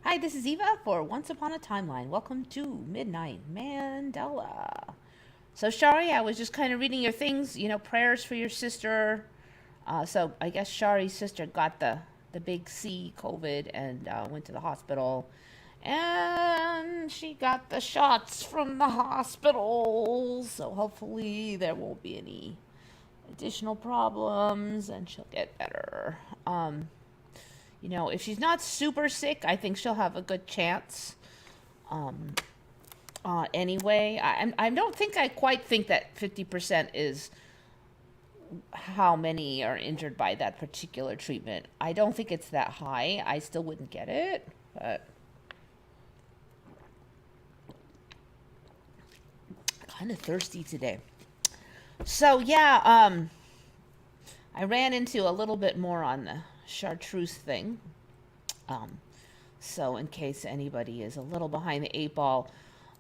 Hi, this is Eva for Once Upon a Timeline. Welcome to Midnight Mandela. So, Shari, I was just kind of reading your things, prayers for your sister. So, I guess Shari's sister got the big C COVID and went to the hospital. And she got the shots from the hospital. So, hopefully, there won't be any additional problems and she'll get better. If she's not super sick, I think she'll have a good chance. Um, anyway, I don't think I quite think that 50% is how many are injured by that particular treatment. I don't think it's that high. I still wouldn't get it, but kind of thirsty today. So yeah, I ran into a little bit more on the Chartreuse thing. Um, so in case anybody is a little behind the eight ball,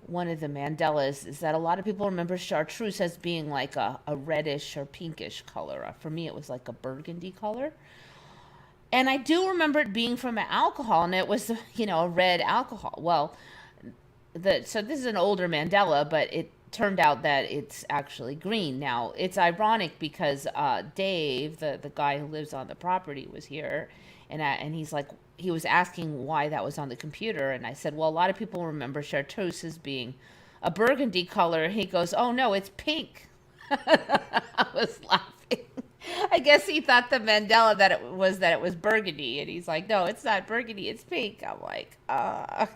one of the Mandelas is that a lot of people remember Chartreuse as being like a reddish or pinkish color. For me, it was like a burgundy color. And I do remember it being from an alcohol, and it was, a red alcohol. Well, so this is an older Mandela, but it turned out that it's actually green. Now, it's ironic because Dave, the guy who lives on the property, was here, and he's like, he was asking why that was on the computer, and I said, well, a lot of people remember Chartreuse as being a burgundy color. He goes, oh no, it's pink. I was laughing. I guess he thought the Mandela that it was burgundy, and he's like, no, it's not burgundy, it's pink. I'm like, yeah.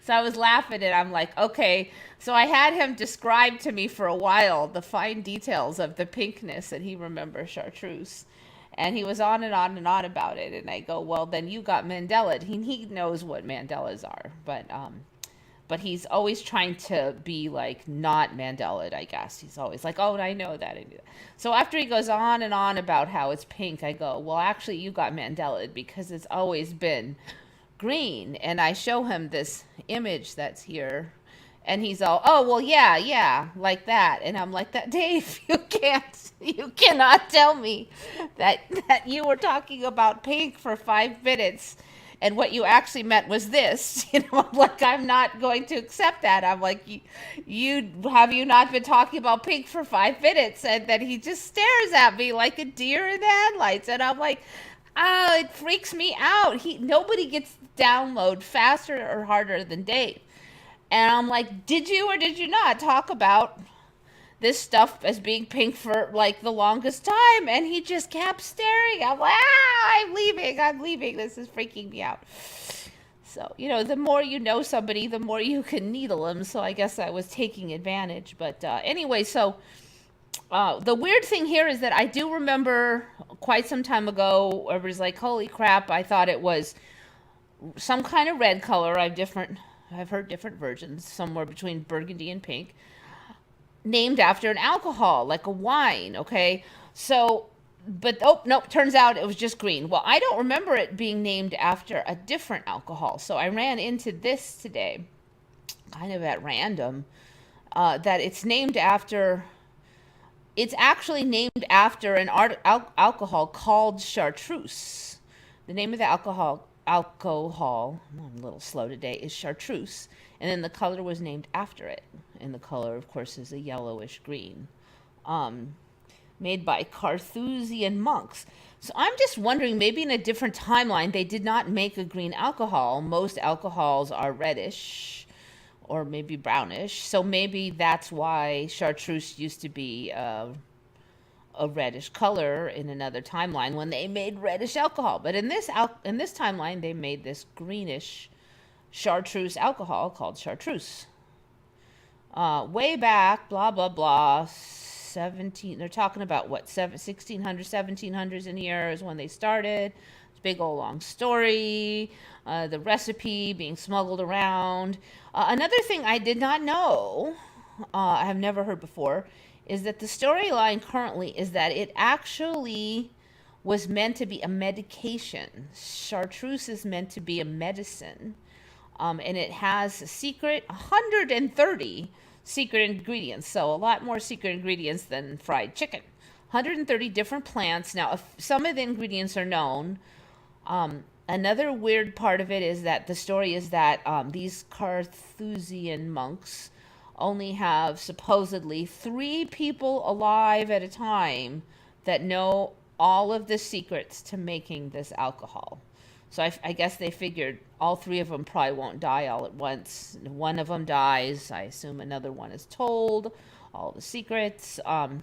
So I was laughing, and I'm like, okay. So I had him describe to me for a while the fine details of the pinkness, and he remembers Chartreuse. And he was on and on and on about it, and I go, well, then you got Mandela. He knows what Mandelas are, but he's always trying to be like not Mandela, I guess. He's always like, oh, I know that. I knew that. So after he goes on and on about how it's pink, I go, well, actually, you got Mandela because it's always been green. And I show him this image that's here. And he's all, oh, well, yeah, like that. And I'm like, that Dave, you cannot tell me that you were talking about pink for 5 minutes and what you actually meant was this. I'm like, I'm not going to accept that. I'm like, you have you not been talking about pink for 5 minutes? And then he just stares at me like a deer in the headlights, and I'm like, oh, it freaks me out. Nobody gets download faster or harder than Dave. And I'm like, did you or did you not talk about this stuff as being pink for like the longest time? And he just kept staring. I'm like, I'm leaving. This is freaking me out. So, the more you know somebody, the more you can needle them. So I guess I was taking advantage. But anyway, so the weird thing here is that I do remember quite some time ago, everybody's like, holy crap, I thought it was some kind of red color. I've heard different versions, somewhere between burgundy and pink, named after an alcohol, like a wine, okay? So, but oh, nope, turns out it was just green. Well, I don't remember it being named after a different alcohol. So I ran into this today, kind of at random, that it's actually named after an alcohol called Chartreuse. The name of the alcohol, I'm a little slow today, is Chartreuse, and then the color was named after it, and the color, of course, is a yellowish green, made by Carthusian monks. So I'm just wondering, maybe in a different timeline they did not make a green alcohol. Most alcohols are reddish or maybe brownish, so maybe that's why Chartreuse used to be a reddish color in another timeline when they made reddish alcohol. But in this timeline, they made this greenish Chartreuse alcohol called Chartreuse. Way back, blah blah blah, 17. They're talking about what 1600s, 1700s in here is when they started. It's a big old long story. The recipe being smuggled around. Another thing I did not know, I have never heard before, is that the storyline currently is that it actually was meant to be a medication. Chartreuse is meant to be a medicine. And it has 130 secret ingredients. So a lot more secret ingredients than fried chicken. 130 different plants. Now, some of the ingredients are known. Another weird part of it is that the story is that these Carthusian monks only have supposedly 3 people alive at a time that know all of the secrets to making this alcohol. So I guess they figured all 3 of them probably won't die all at once. One of them dies. I assume another one is told all the secrets.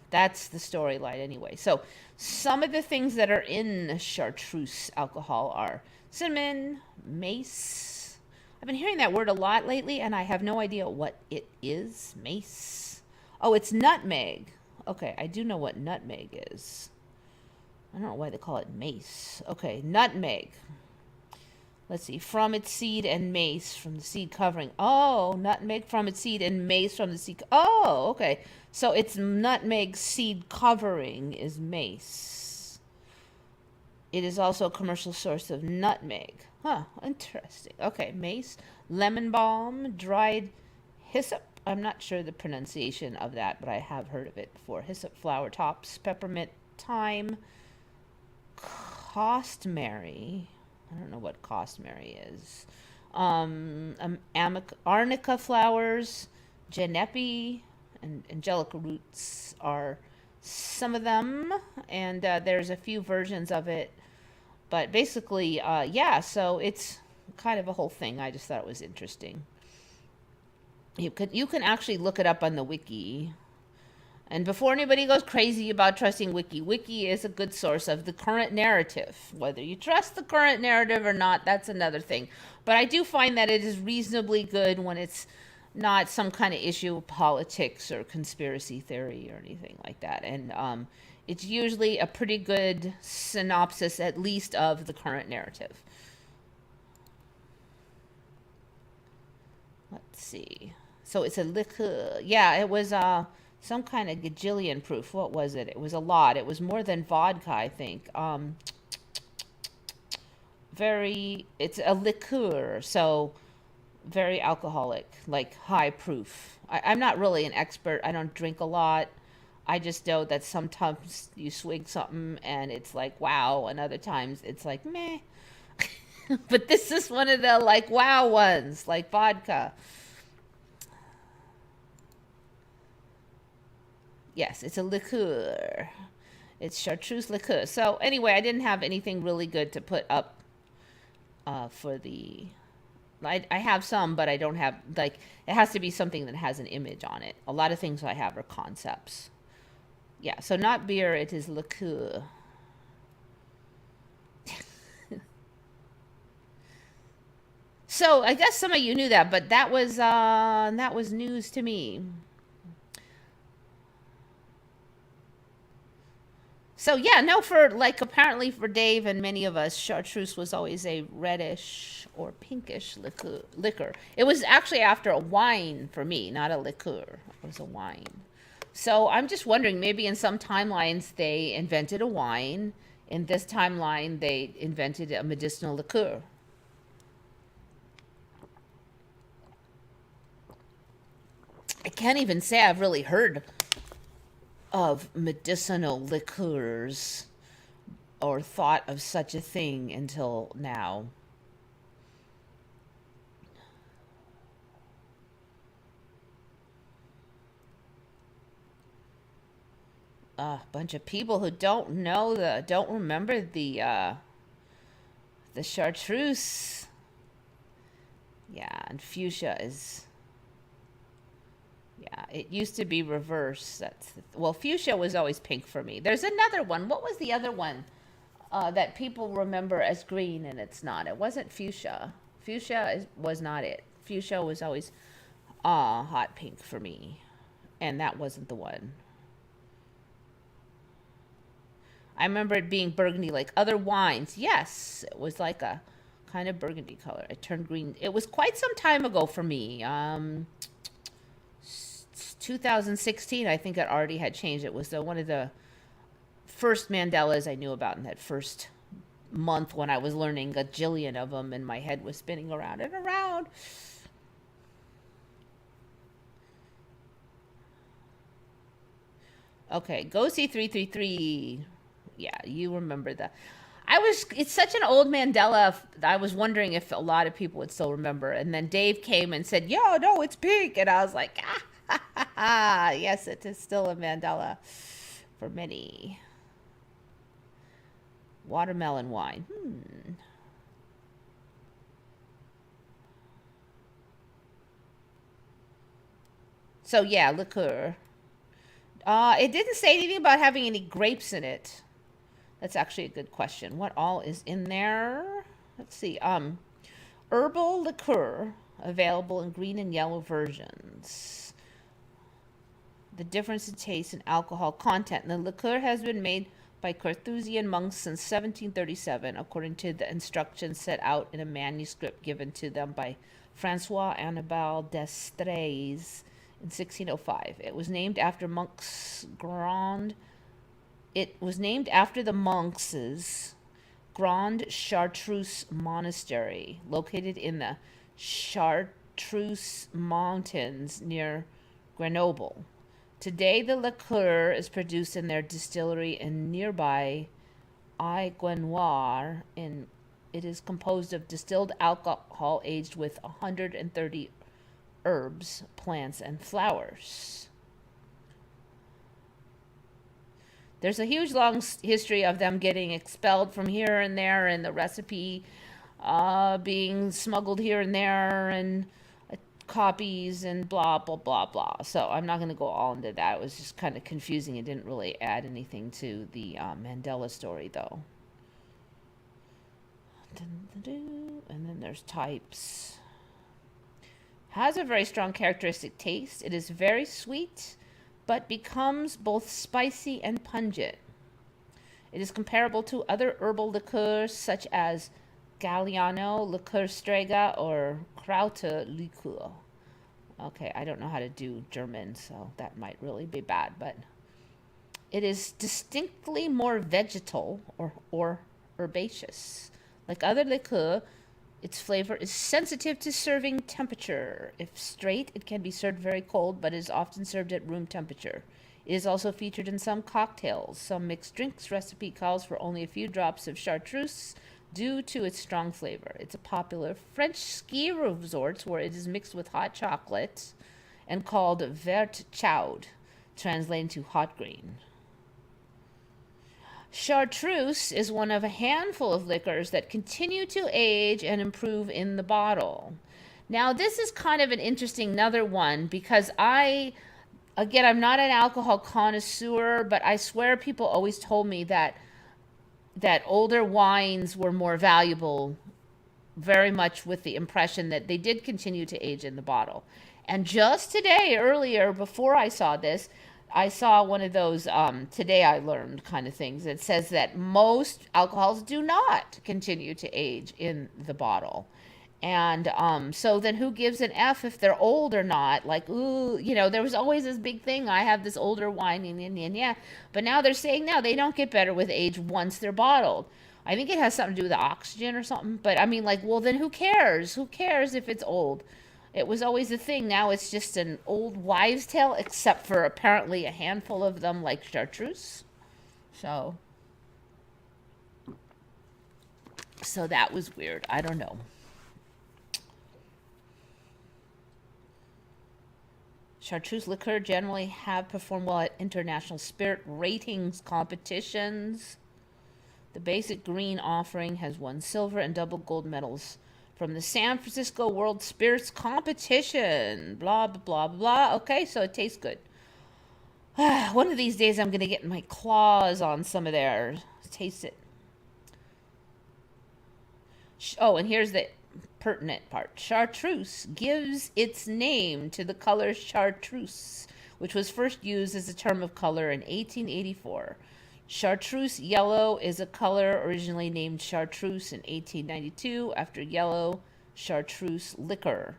That's the storyline anyway. So some of the things that are in Chartreuse alcohol are cinnamon, mace. I've been hearing that word a lot lately, and I have no idea what it is. Mace. Oh, it's nutmeg. Okay, I do know what nutmeg is. I don't know why they call it mace. Okay, nutmeg. Let's see, from its seed and mace from the seed covering. Oh, nutmeg from its seed and mace from the seed. Oh, okay. So its nutmeg seed covering is mace. It is also a commercial source of nutmeg. Huh, interesting. Okay, mace, lemon balm, dried hyssop. I'm not sure the pronunciation of that, but I have heard of it before. Hyssop flower tops, peppermint, thyme, costmary. I don't know what costmary is. Arnica flowers, genepi, and angelica roots are some of them. And there's a few versions of it. But basically, yeah, so it's kind of a whole thing. I just thought it was interesting. You can actually look it up on the wiki. And before anybody goes crazy about trusting Wiki is a good source of the current narrative. Whether you trust the current narrative or not, that's another thing. But I do find that it is reasonably good when it's not some kind of issue of politics or conspiracy theory or anything like that. And it's usually a pretty good synopsis, at least, of the current narrative. Let's see. So it's a liqueur. Yeah, it was some kind of gajillion proof. What was it? It was a lot. It was more than vodka, I think. It's a liqueur, so very alcoholic, like high proof. I'm not really an expert. I don't drink a lot. I just know that sometimes you swig something and it's like, wow, and other times it's like, meh. But this is one of the like, wow ones, like vodka. Yes, it's a liqueur. It's Chartreuse liqueur. So anyway, I didn't have anything really good to put up for the... I have some, but I don't have, like, it has to be something that has an image on it. A lot of things I have are concepts. Yeah, so not beer, it is liqueur. So I guess some of you knew that, but that was news to me. So yeah, no, for like apparently for Dave and many of us, Chartreuse was always a reddish or pinkish liquor. It was actually after a wine for me, not a liqueur. It was a wine. So I'm just wondering, maybe in some timelines they invented a wine. In this timeline, they invented a medicinal liqueur. I can't even say I've really heard of medicinal liqueurs or thought of such a thing until now. A bunch of people who don't remember the chartreuse. Yeah, and fuchsia is... Yeah, it used to be reverse. Well, fuchsia was always pink for me. There's another one. What was the other one that people remember as green and it's not? It wasn't fuchsia. Was not it. Fuchsia was always hot pink for me, and that wasn't the one. I remember it being burgundy like other wines. Yes, it was like a kind of burgundy color. It turned green. It was quite some time ago for me. 2016, I think it already had changed. It was one of the first Mandelas I knew about in that first month when I was learning a jillion of them and my head was spinning around and around. Okay, go see 333. Yeah, you remember that. It's such an old Mandela. I was wondering if a lot of people would still remember. And then Dave came and said, "Yo, no, it's pink." And I was like, ah, yes, it is still a Mandela for many. Watermelon wine. So yeah, liqueur. It didn't say anything about having any grapes in it. That's actually a good question. What all is in there? Let's see. Herbal liqueur available in green and yellow versions. The difference in taste and alcohol content. The liqueur has been made by Carthusian monks since 1737, according to the instructions set out in a manuscript given to them by Francois Annibal d'Estrées in 1605. It was named after the monks' Grand Chartreuse Monastery, located in the Chartreuse Mountains near Grenoble. Today, the liqueur is produced in their distillery in nearby Aiguenoir. It is composed of distilled alcohol aged with 130 herbs, plants, and flowers. There's a huge long history of them getting expelled from here and there, and the recipe being smuggled here and there, and copies, and blah, blah, blah, blah. So I'm not going to go all into that. It was just kind of confusing. It didn't really add anything to the Mandela story, though. And then there's types. Has a very strong characteristic taste. It is very sweet, but becomes both spicy and pungent. It is comparable to other herbal liqueurs such as Galliano, Liqueur Strega, or Kraute Liqueur. Okay, I don't know how to do German, so that might really be bad, but it is distinctly more vegetal or herbaceous. Like other liqueur, its flavor is sensitive to serving temperature. If straight, it can be served very cold, but is often served at room temperature. It is also featured in some cocktails. Some mixed drinks recipe calls for only a few drops of chartreuse due to its strong flavor. It's a popular French ski resort where it is mixed with hot chocolate and called vert chaud, translated to hot green. Chartreuse is one of a handful of liquors that continue to age and improve in the bottle. Now, this is kind of an interesting another one because I'm not an alcohol connoisseur, but I swear people always told me that older wines were more valuable, very much with the impression that they did continue to age in the bottle. And just today, earlier, before I saw this, I saw one of those today I learned kind of things that says that most alcohols do not continue to age in the bottle. And so then who gives an F if they're old or not? Like, ooh, there was always this big thing. I have this older wine, yeah. But now they're saying now they don't get better with age once they're bottled. I think it has something to do with the oxygen or something. But I mean, like, well, then who cares? Who cares if it's old? It was always a thing. Now it's just an old wives' tale, except for apparently a handful of them like Chartreuse. So that was weird. I don't know. Chartreuse liqueur generally have performed well at international spirit ratings competitions. The basic green offering has won silver and double gold medals from the San Francisco World Spirits Competition. Blah, blah, blah, blah. Okay, so it tastes good. One of these days I'm going to get my claws on some of theirs. Taste it. Oh, and here's the pertinent part. Chartreuse gives its name to the color chartreuse, which was first used as a term of color in 1884. Chartreuse yellow is a color originally named chartreuse in 1892 after yellow chartreuse liquor.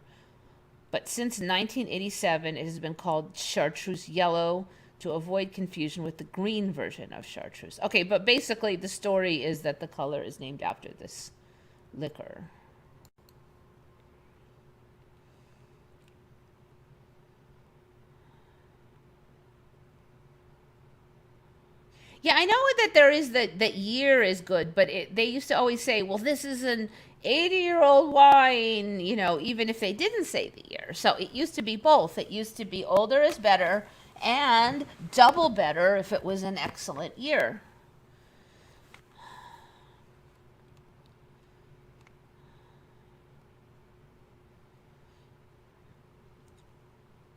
But since 1987, it has been called chartreuse yellow to avoid confusion with the green version of chartreuse. Okay, but basically the story is that the color is named after this liquor. Yeah, I know that there is that year is good, but they used to always say, well, this is an 80-year-old wine, you know, even if they didn't say the year. So it used to be both. It used to be older is better and double better if it was an excellent year.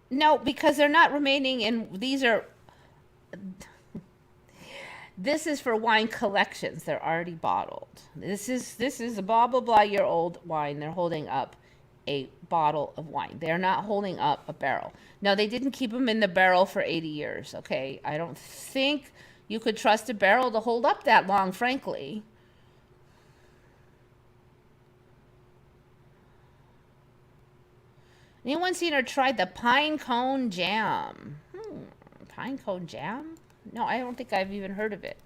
No, because they're not remaining in, these are, this is for wine collections. They're already bottled. This is a blah blah blah year old wine. They're holding up a bottle of wine. They're not holding up a barrel. No, they didn't keep them in the barrel for 80 years. Okay, I don't think you could trust a barrel to hold up that long, frankly. Anyone seen or tried the pine cone jam? Pine cone jam? No, I don't think I've even heard of it.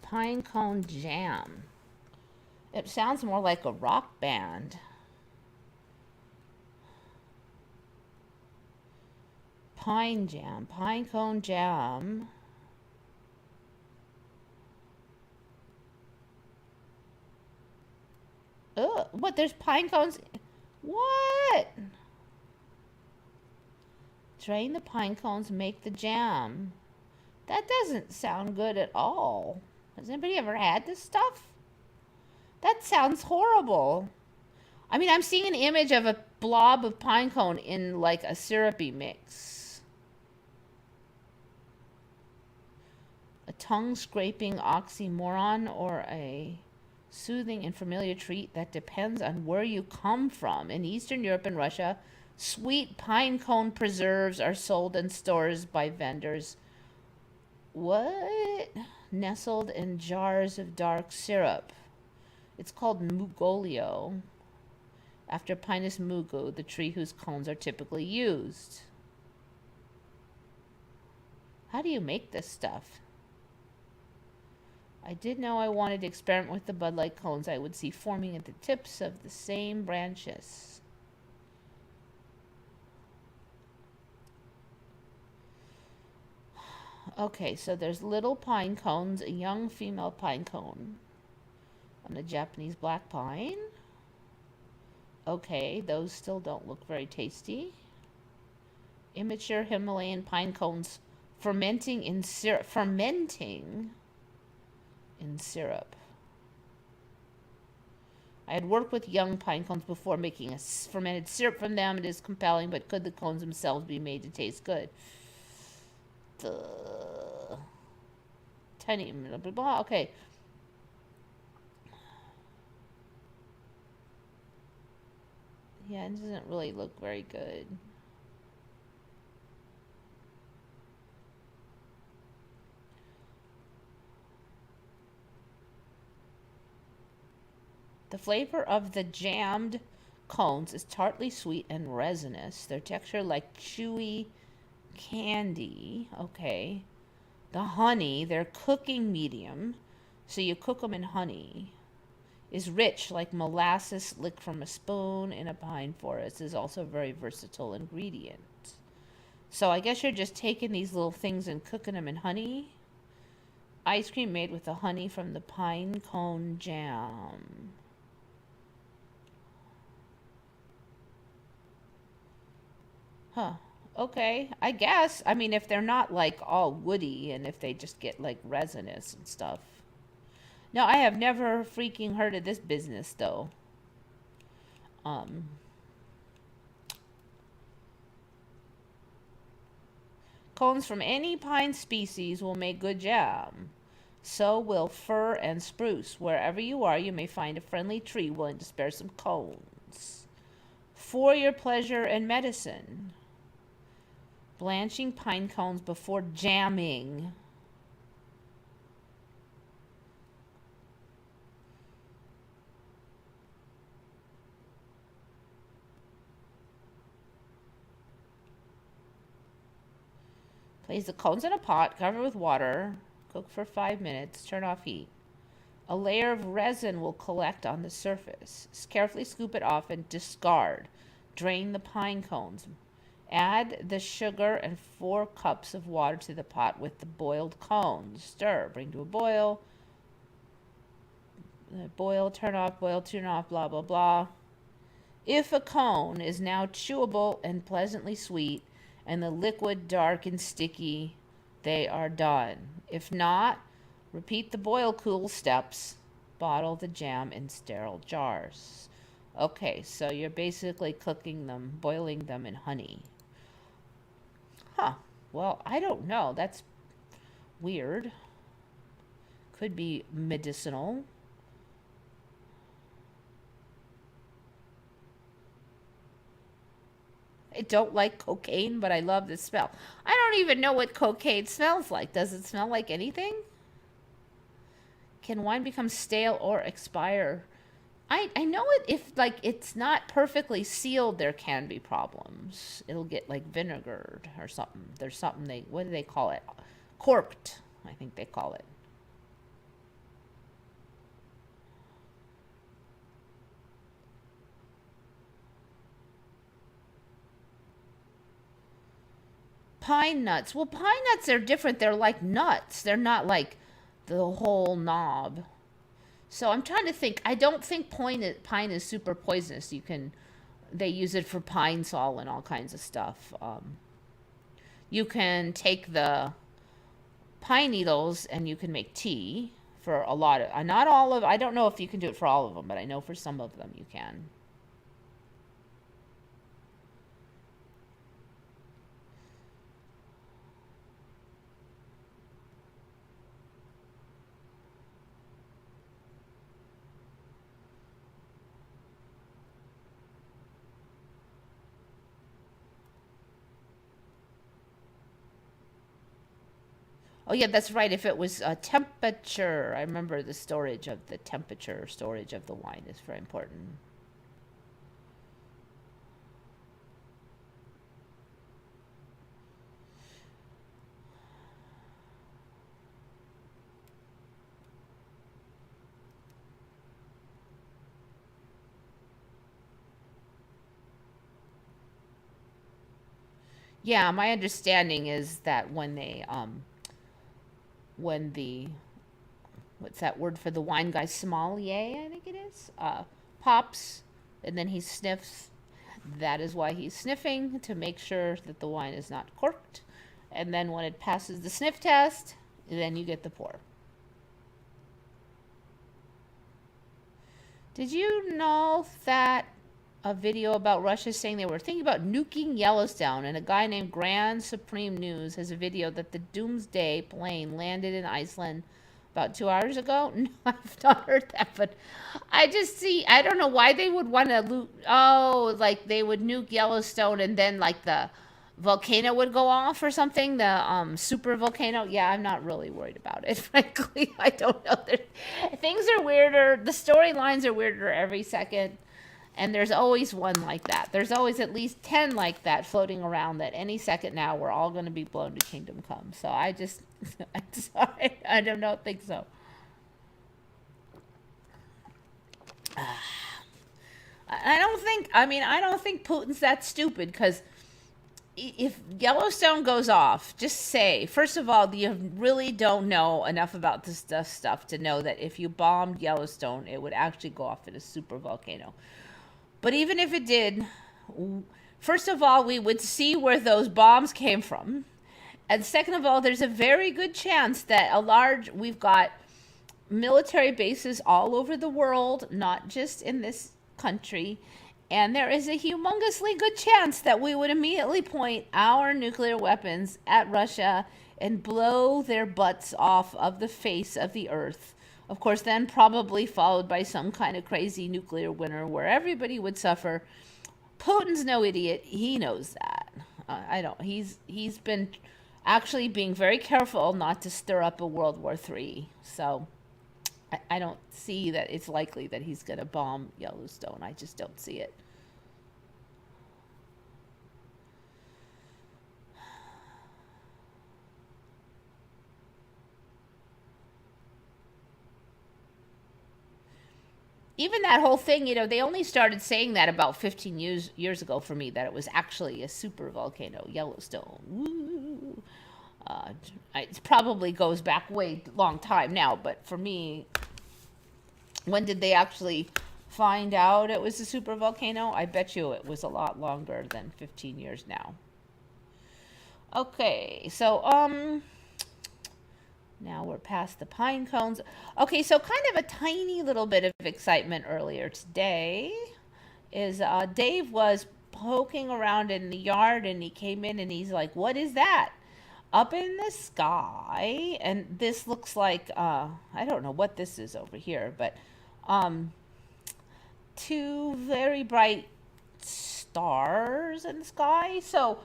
Pine cone jam. It sounds more like a rock band. Pine jam, pine cone jam. Ugh, what? There's pine cones? What? Drain the pine cones, make the jam. That doesn't sound good at all. Has anybody ever had this stuff? That sounds horrible. I mean, I'm seeing an image of a blob of pine cone in like a syrupy mix. A tongue scraping oxymoron or a soothing and familiar treat that depends on where you come from. In Eastern Europe and Russia, sweet pine cone preserves are sold in stores by vendors. What? Nestled in jars of dark syrup. It's called mugolio, after Pinus mugu, the tree whose cones are typically used. How do you make this stuff? I did know I wanted to experiment with the Bud Light cones I would see forming at the tips of the same branches. Okay, so there's little pine cones, a young female pine cone on a Japanese black pine. Okay, those still don't look very tasty. Immature Himalayan pine cones fermenting in syrup. Fermenting in syrup. I had worked with young pine cones before, making a fermented syrup from them. It is compelling, but could the cones themselves be made to taste good? Tiny, blah, blah, blah. Okay. Yeah, it doesn't really look very good. The flavor of the jammed cones is tartly sweet and resinous. Their texture like chewy candy. Okay. The honey, their cooking medium, so you cook them in honey, is rich like molasses licked from a spoon in a pine forest. Is also a very versatile ingredient. So I guess you're just taking these little things and cooking them in honey. Ice cream made with the honey from the pine cone jam. Huh. Okay, I guess. I mean, if they're not like all woody and if they just get like resinous and stuff. No, I have never freaking heard of this business though. Cones from any pine species will make good jam. So will fir and spruce. Wherever you are, you may find a friendly tree willing to spare some cones. For your pleasure and medicine. Blanching pine cones before jamming. Place the cones in a pot, cover with water, cook for 5 minutes, turn off heat. A layer of resin will collect on the surface. Carefully scoop it off and discard. Drain the pine cones Add the sugar and 4 cups of water to the pot with the boiled cones. Stir, bring to a boil. Boil, turn off, boil, turn off, blah, blah, blah. If a cone is now chewable and pleasantly sweet, and the liquid dark and sticky, they are done. If not, repeat the boil cool steps. Bottle the jam in sterile jars. Okay, so you're basically cooking them, boiling them in honey. Huh. Well, I don't know. That's weird. Could be medicinal. I don't like cocaine, but I love the smell. I don't even know what cocaine smells like. Does it smell like anything? Can wine become stale or expire? I know it if like it's not perfectly sealed, there can be problems. It'll get like vinegared or something. There's something what do they call it? Corked, I think they call it. Pine nuts. Well, pine nuts are different. They're like nuts. They're not like the whole knob. So I'm trying to think. I don't think pine is super poisonous. They use it for pine sol and all kinds of stuff. You can take the pine needles and you can make tea for a lot of, not all of, I don't know if you can do it for all of them, but I know for some of them you can. Oh yeah, that's right. If it was temperature, I remember the temperature storage of the wine is very important. Yeah, my understanding is that when the what's that word for the wine guy, sommelier, I think it is, pops, and then he sniffs. That is why he's sniffing, to make sure that the wine is not corked. And then when it passes the sniff test, then you get the pour. Did you know that a video about Russia saying they were thinking about nuking Yellowstone, and a guy named Grand Supreme News has a video that the Doomsday plane landed in Iceland about 2 hours ago? No, I've not heard that, but I don't know why they would want to loot. Oh, like they would nuke Yellowstone and then like the volcano would go off or something, the super volcano. Yeah, I'm not really worried about it, frankly. I don't know. Things are weirder. The storylines are weirder every second. And there's always one like that. There's always at least 10 like that floating around that any second now we're all going to be blown to kingdom come. So I'm sorry. I don't think so. I don't think Putin's that stupid, because if Yellowstone goes off, just say, first of all, you really don't know enough about this stuff to know that if you bombed Yellowstone, it would actually go off in a super volcano. But even if it did, first of all, we would see where those bombs came from. And second of all, there's a very good chance that we've got military bases all over the world, not just in this country. And there is a humongously good chance that we would immediately point our nuclear weapons at Russia and blow their butts off of the face of the earth. Of course, then probably followed by some kind of crazy nuclear winter where everybody would suffer. Putin's no idiot. He knows that. I don't. He's been actually being very careful not to stir up a World War III. So I don't see that it's likely that he's going to bomb Yellowstone. I just don't see it. even that whole thing, they only started saying that about 15 years ago for me, that it was actually a super volcano, Yellowstone. Woo. It probably goes back way long time now, but for me, when did they actually find out it was a super volcano? I bet you it was a lot longer than 15 years now. Okay, so now we're past the pine cones. Okay, so kind of a tiny little bit of excitement earlier today is Dave was poking around in the yard, and he came in and he's like, what is that? Up in the sky, and this looks like, I don't know what this is over here, but two very bright stars in the sky. So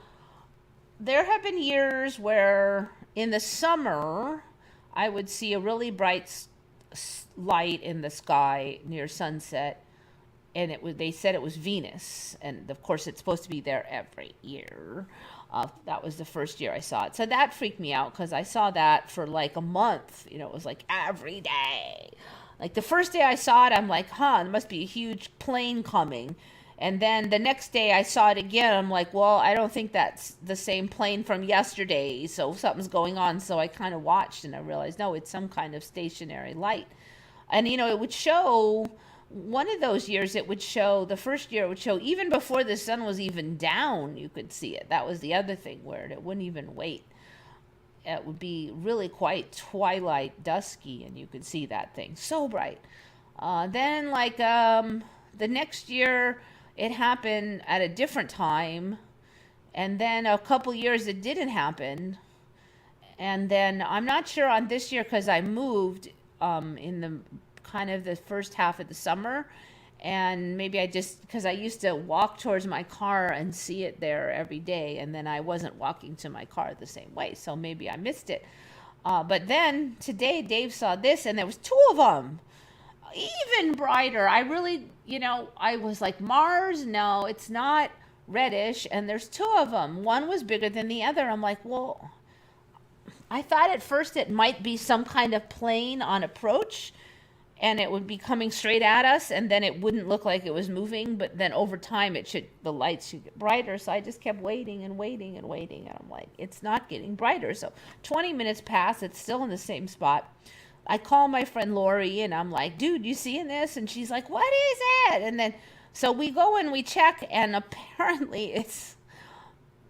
there have been years where in the summer I would see a really bright light in the sky near sunset, and they said it was Venus, and of course it's supposed to be there every year. That was the first year I saw it, so that freaked me out because I saw that for like a month. It was like every day. Like the first day I saw it, I'm like, there must be a huge plane coming. And then the next day I saw it again. I'm like, well, I don't think that's the same plane from yesterday. So something's going on. So I kind of watched and I realized, no, it's some kind of stationary light. And, it would show, one of those years the first year it would show even before the sun was even down, you could see it. That was the other thing, where it wouldn't even wait. It would be really quite twilight, dusky, and you could see that thing so bright. Then like the next year it happened at a different time, and then a couple years it didn't happen, and then I'm not sure on this year because I moved in the kind of the first half of the summer, and maybe because I used to walk towards my car and see it there every day, and then I wasn't walking to my car the same way, so maybe I missed it. But then today Dave saw this, and there was two of them, even brighter. I really, I was like, Mars? No, it's not reddish, and there's two of them. One was bigger than the other. I'm like, well, I thought at first it might be some kind of plane on approach, and it would be coming straight at us, and then it wouldn't look like it was moving, but then over time the lights should get brighter. So I just kept waiting and waiting and waiting, and I'm like, it's not getting brighter. So 20 minutes pass, it's still in the same spot. I call my friend Lori, and I'm like, dude, you seeing this? And she's like, what is it? And then so we go and we check, and apparently it's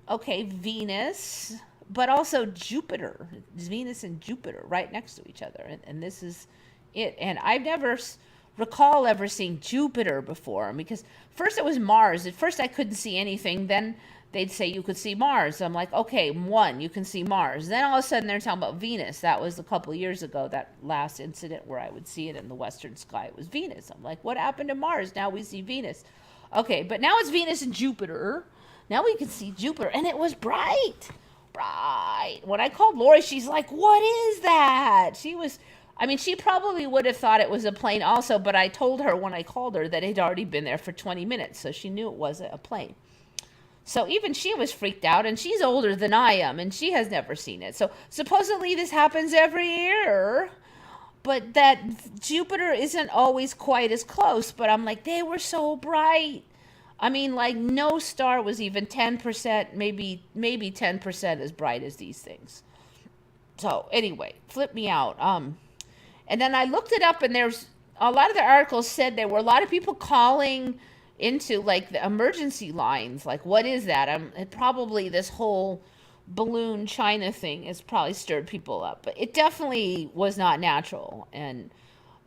Venus, but also Jupiter. It's Venus and Jupiter right next to each other, and this is it. And I've never recall ever seeing Jupiter before, because first it was Mars. At first I couldn't see anything. Then they'd say you could see Mars. I'm like, okay, you can see Mars. Then all of a sudden they're talking about Venus. That was a couple of years ago, that last incident where I would see it in the western sky. It was Venus. I'm like, what happened to Mars? Now we see Venus. Okay, but now it's Venus and Jupiter. Now we can see Jupiter, and it was bright. When I called Lori, she's like, what is that? She probably would have thought it was a plane also, but I told her when I called her that it had already been there for 20 minutes, so she knew it wasn't a plane. So even she was freaked out, and she's older than I am, and she has never seen it. So supposedly this happens every year, but that Jupiter isn't always quite as close. But I'm like, they were so bright. Like no star was even 10%, maybe 10% as bright as these things. So anyway, flip me out. And then I looked it up, and there's a lot of the articles said there were a lot of people calling into like the emergency lines. Like, what is that? Probably this whole balloon China thing has probably stirred people up, but it definitely was not natural. And,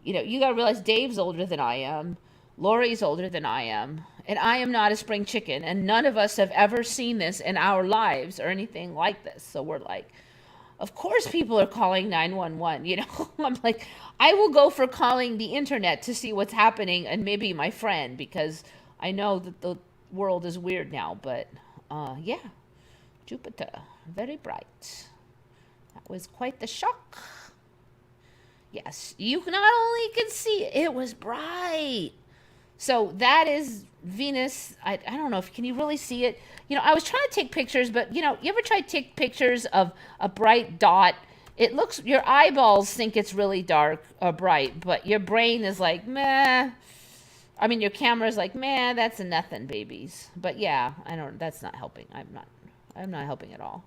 you got to realize Dave's older than I am. Lori's older than I am. And I am not a spring chicken. And none of us have ever seen this in our lives or anything like this. So we're like, of course people are calling 911, I'm like, I will go for calling the internet to see what's happening, and maybe my friend, because I know that the world is weird now. But yeah, Jupiter, very bright. That was quite the shock. Yes, you not only can see it, it was bright. So that is Venus. I don't know can you really see it? I was trying to take pictures, but you ever try to take pictures of a bright dot? It looks, your eyeballs think it's really dark or bright, but your brain is like, meh. I mean, your camera's like, man, that's a nothing, babies. But yeah, I don't. That's not helping. I'm not helping at all.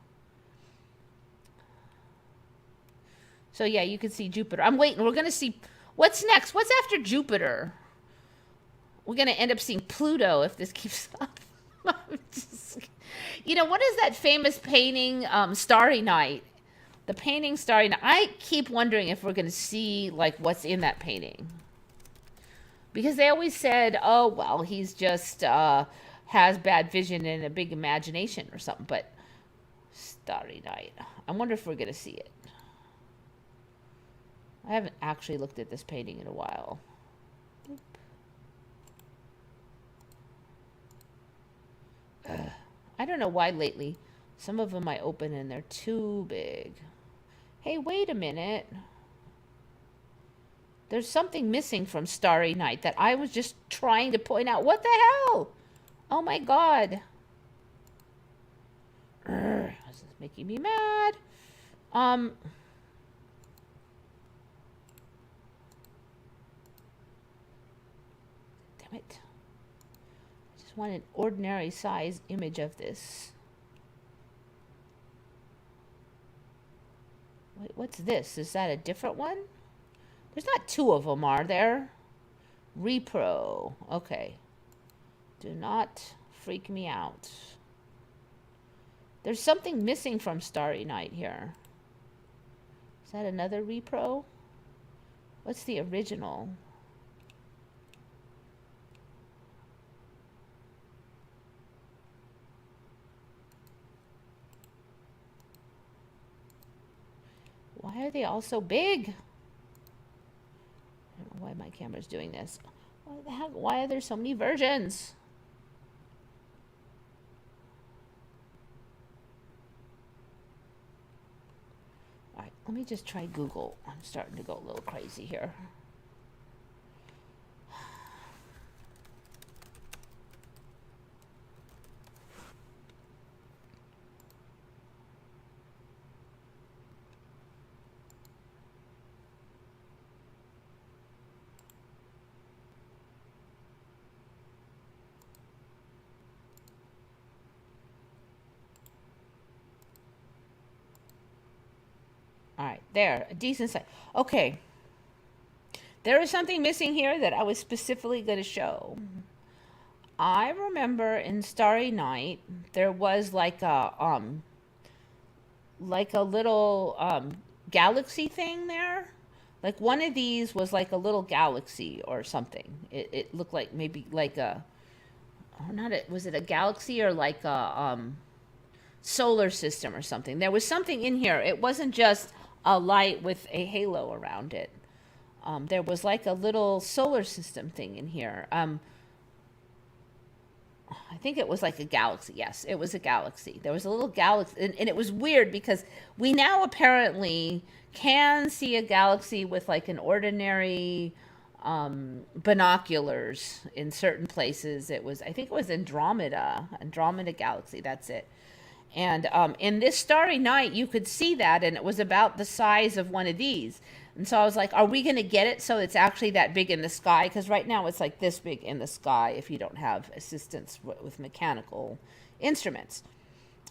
So yeah, you can see Jupiter. I'm waiting. We're gonna see what's next. What's after Jupiter? We're gonna end up seeing Pluto if this keeps up. Just, you know, what is that famous painting, Starry Night? The painting Starry Night. I keep wondering if we're gonna see like what's in that painting. Because they always said, oh, well, he's just has bad vision and a big imagination or something. But Starry Night. I wonder if we're going to see it. I haven't actually looked at this painting in a while. I don't know why lately. Some of them I open and they're too big. Hey, wait a minute. There's something missing from Starry Night that I was just trying to point out. What the hell? Oh my god. This is making me mad. Damn it. I just want an ordinary size image of this. Wait, what's this? Is that a different one? There's not two of them, are there? Repro. Okay. Do not freak me out. There's something missing from Starry Night here. Is that another repro? What's the original? Why are they all so big? I don't know why my camera's doing this. What the heck? Why are there so many versions? All right, let me just try Google. I'm starting to go a little crazy here. All right, there, a decent size. Okay, there is something missing here that I was specifically going to show. I remember in Starry Night there was like a little galaxy thing there. Like one of these was like a little galaxy or something. It looked like maybe like a, or not a, was it a galaxy or like a solar system or something. There was something in here. It wasn't just a light with a halo around it. There was like a little solar system thing in here. I think it was like a galaxy. Yes, it was a galaxy. There was a little galaxy, and it was weird because we now apparently can see a galaxy with like an ordinary binoculars in certain places. It was, I think it was Andromeda Galaxy. That's it. And in this Starry Night, you could see that, and it was about the size of one of these. And so I was like, are we going to get it so it's actually that big in the sky? Because right now it's like this big in the sky if you don't have assistance with mechanical instruments.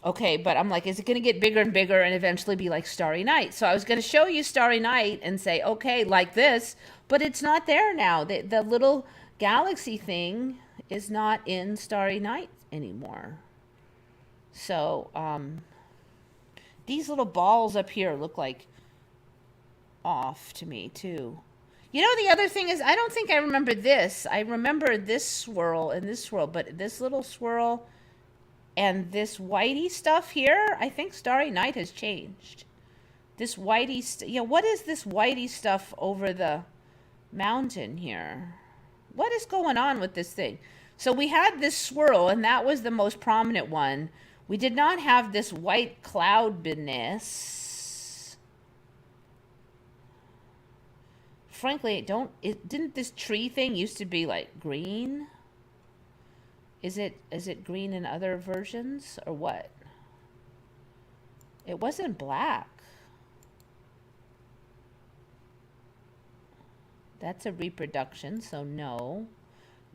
Okay, but I'm like, is it going to get bigger and bigger and eventually be like Starry Night? So I was going to show you Starry Night and say, okay, like this, but it's not there now. The little galaxy thing is not in Starry Night anymore. So, these little balls up here look like off to me too. You know, the other thing is, I don't think I remember this. I remember this swirl and this swirl, but this little swirl and this whitey stuff here, I think Starry Night has changed. This whitey, yeah, what is this whitey stuff over the mountain here? What is going on with this thing? So we had this swirl, and that was the most prominent one. We did not have this white cloud business. Frankly, didn't this tree thing used to be like green? Is it green in other versions or what? It wasn't black. That's a reproduction, so no.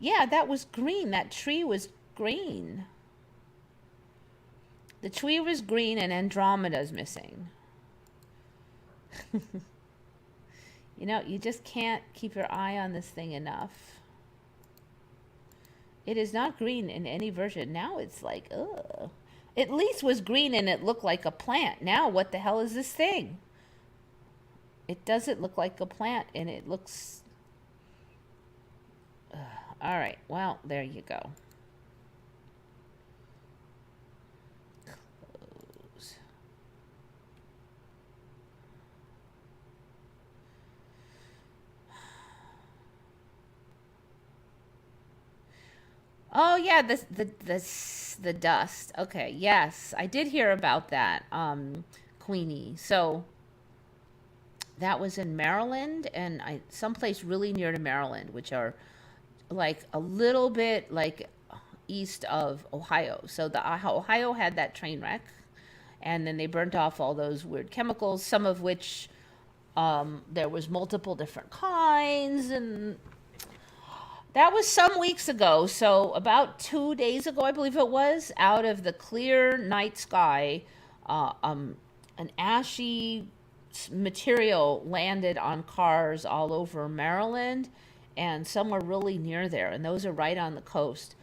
Yeah, that was green. That tree was green. The tree was green and Andromeda's missing. You know, you just can't keep your eye on this thing enough. It is not green in any version. Now it's like, ugh. At least was green and it looked like a plant. Now what the hell is this thing? It doesn't look like a plant and it looks... All right, well, there you go. Close. Oh yeah, the dust. Okay, yes, I did hear about that, Queenie. So that was in Maryland, and someplace really near to Maryland, which are like a little bit like east of Ohio. So the Ohio had that train wreck, and then they burnt off all those weird chemicals, some of which there was multiple different kinds, and that was some weeks ago. So about 2 days ago, I believe it was, out of the clear night sky, an ashy material landed on cars all over Maryland, and some were really near there, and those are right on the coast.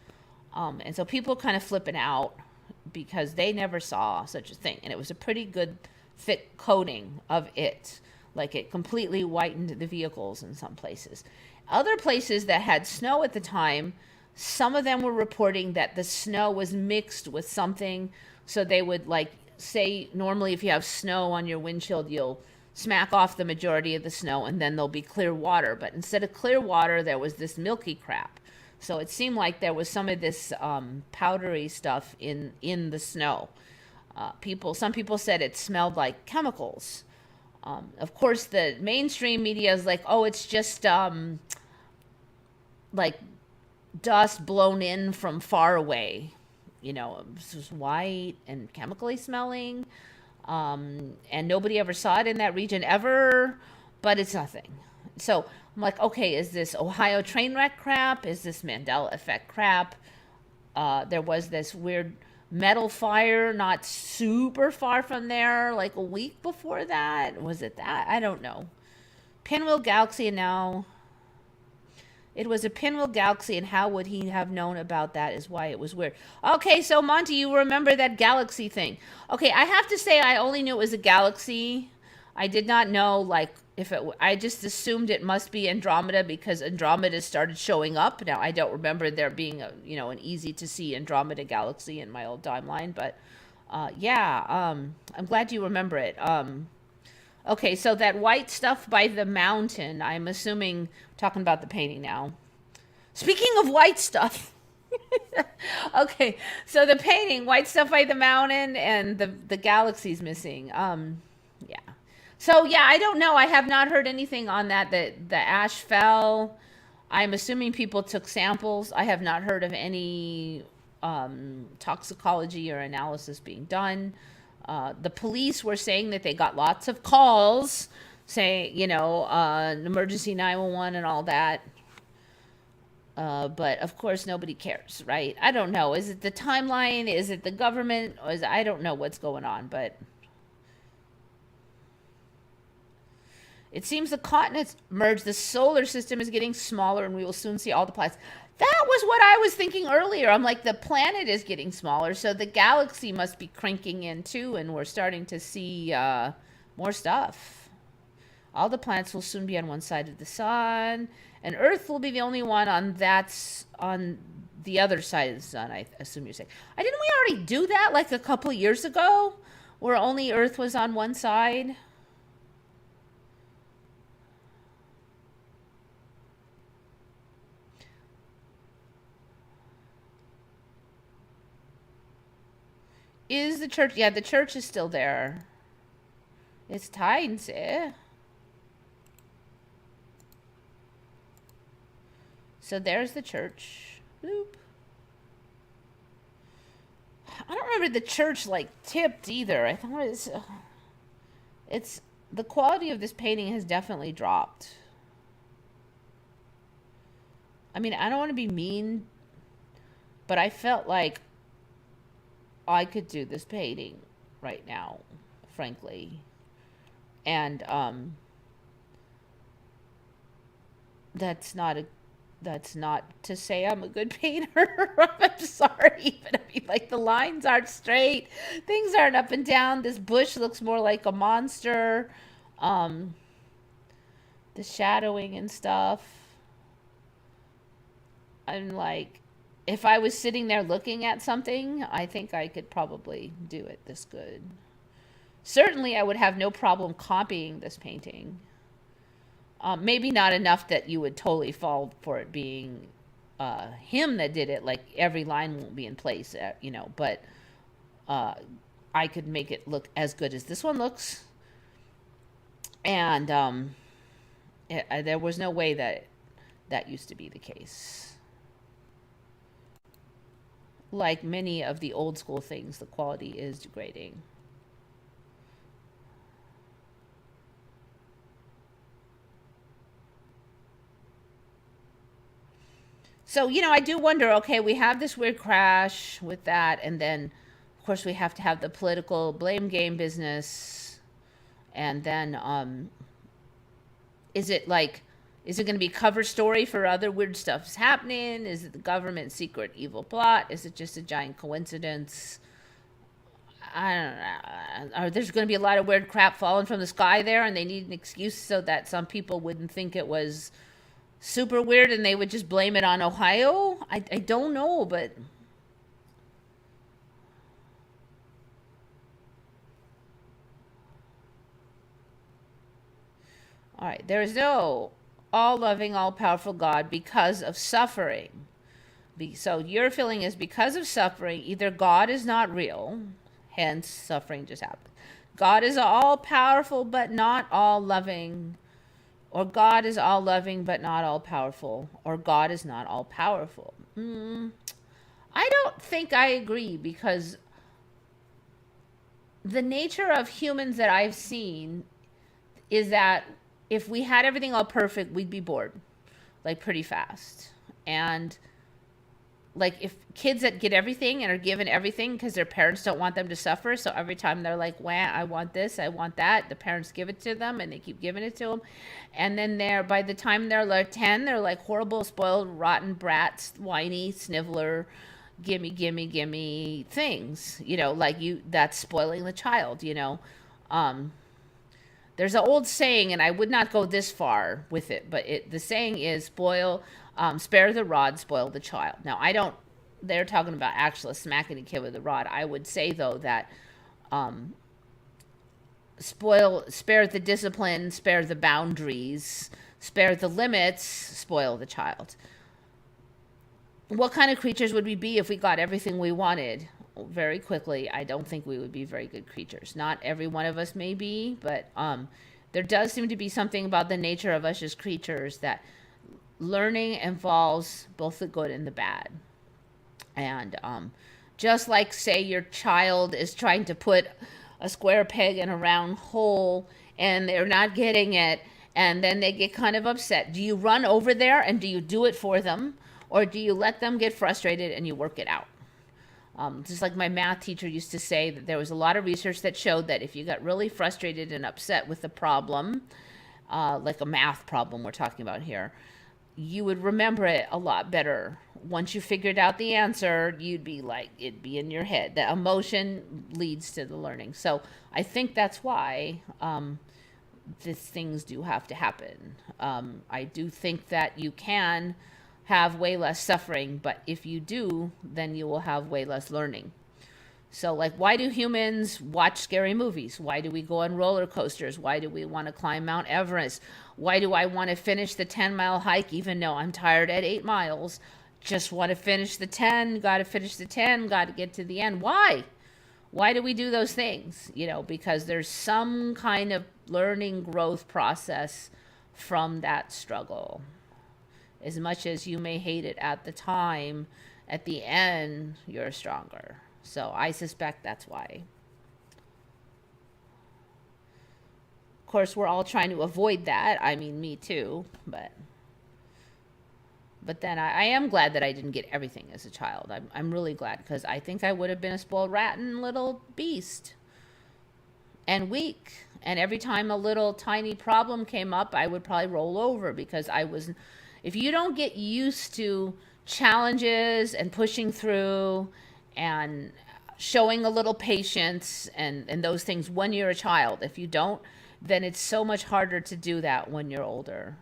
And so people kind of flipping out because they never saw such a thing, and it was a pretty good thick coating of it, like it completely whitened the vehicles in some places. Other places that had snow at the time, some of them were reporting that the snow was mixed with something. So they would, like, say normally if you have snow on your windshield, you'll smack off the majority of the snow and then there'll be clear water. But instead of clear water, there was this milky crap. So it seemed like there was some of this powdery stuff in the snow. Some people said it smelled like chemicals. Of course, the mainstream media is like, oh, it's just like dust blown in from far away. You know, it's just white and chemically smelling. And nobody ever saw it in that region ever, but it's nothing. So I'm like, okay, is this Ohio train wreck crap? Is this Mandela Effect crap? There was this weird metal fire not super far from there, like a week before that. Was it that? I don't know. Pinwheel Galaxy, and now it was a pinwheel galaxy, and how would he have known about that is why it was weird. Okay, so Monty, you remember that galaxy thing. Okay, I have to say I only knew it was a galaxy. I did not know, like, I just assumed it must be Andromeda because Andromeda started showing up. Now, I don't remember there being an easy to see Andromeda galaxy in my old timeline, but yeah, I'm glad you remember it. Okay, so that white stuff by the mountain, I'm assuming, talking about the painting now. Speaking of white stuff, okay, so the painting, white stuff by the mountain, and the galaxy's missing. Yeah. So yeah, I don't know. I have not heard anything on that. The ash fell. I'm assuming people took samples. I have not heard of any toxicology or analysis being done. The police were saying that they got lots of calls, saying, emergency 911 and all that. But of course, nobody cares, right? I don't know. Is it the timeline? Is it the government? I don't know what's going on, but it seems the continents merge. The solar system is getting smaller, and we will soon see all the planets. That was what I was thinking earlier. I'm like, the planet is getting smaller, so the galaxy must be cranking in too, and we're starting to see more stuff. All the planets will soon be on one side of the sun, and Earth will be the only one on the other side of the sun, I assume you're saying. Didn't we already do that like a couple years ago, where only Earth was on one side? Is the church? Yeah, the church is still there. It's tiny. So there's the church. Boop. I don't remember the church like tipped either. I thought it's the quality of this painting has definitely dropped. I mean, I don't want to be mean, but I felt like I could do this painting right now, frankly. And that's not a that's not to say I'm a good painter. I'm sorry, but I mean, like, the lines aren't straight, things aren't up and down. This bush looks more like a monster. Um, the shadowing and stuff. I'm like, if I was sitting there looking at something, I think I could probably do it this good. Certainly, I would have no problem copying this painting. Maybe not enough that you would totally fall for it being him that did it. Like, every line won't be in place, but uh, I could make it look as good as this one looks. And there was no way that that used to be the case. Like many of the old school things, the quality is degrading. So, I do wonder, okay, we have this weird crash with that, and then, of course, we have to have the political blame game business. And then, is it like, is it going to be cover story for other weird stuff's happening? Is it the government secret evil plot? Is it just a giant coincidence? I don't know. There's going to be a lot of weird crap falling from the sky there, and they need an excuse so that some people wouldn't think it was super weird and they would just blame it on Ohio? I don't know, but all right. There is no all loving, all powerful God because of suffering. So your feeling is because of suffering, either God is not real, hence suffering just happened. God is all powerful but not all loving, or God is all loving but not all powerful, or God is not all powerful. I don't think I agree, because the nature of humans that I've seen is that if we had everything all perfect, we'd be bored, like, pretty fast. And like, if kids that get everything and are given everything because their parents don't want them to suffer, so every time they're like, wah, I want this, I want that, the parents give it to them and they keep giving it to them. And then by the time they're like 10, they're like horrible, spoiled, rotten brats, whiny, sniveler, gimme, gimme, gimme things, like, that's spoiling the child. There's an old saying, and I would not go this far with it, but the saying is, spare the rod, spoil the child. Now, they're talking about actually smacking a kid with a rod. I would say, though, that spare the discipline, spare the boundaries, spare the limits, spoil the child. What kind of creatures would we be if we got everything we wanted very quickly? I don't think we would be very good creatures. Not every one of us may be, but there does seem to be something about the nature of us as creatures that learning involves both the good and the bad. And just like, say, your child is trying to put a square peg in a round hole and they're not getting it, and then they get kind of upset. Do you run over there and do you do it for them? Or do you let them get frustrated and you work it out? Just like my math teacher used to say, that there was a lot of research that showed that if you got really frustrated and upset with a problem, like a math problem we're talking about here, you would remember it a lot better. Once you figured out the answer, you'd be like, it'd be in your head. The emotion leads to the learning. So I think that's why these things do have to happen. I do think that you can have way less suffering, but if you do, then you will have way less learning. So, like, why do humans watch scary movies? Why do we go on roller coasters? Why do we want to climb Mount Everest? Why do I want to finish the 10-mile hike even though I'm tired at 8 miles? Just want to finish the 10, got to finish the 10, got to get to the end. Why? Why do we do those things? Because there's some kind of learning growth process from that struggle. As much as you may hate it at the time, at the end, you're stronger. So I suspect that's why. Of course, we're all trying to avoid that. I mean, me too, but But then I am glad that I didn't get everything as a child. I'm really glad, because I think I would have been a spoiled rotten little beast and weak. And every time a little tiny problem came up, I would probably roll over, because if you don't get used to challenges and pushing through and showing a little patience and those things when you're a child, if you don't, then it's so much harder to do that when you're older.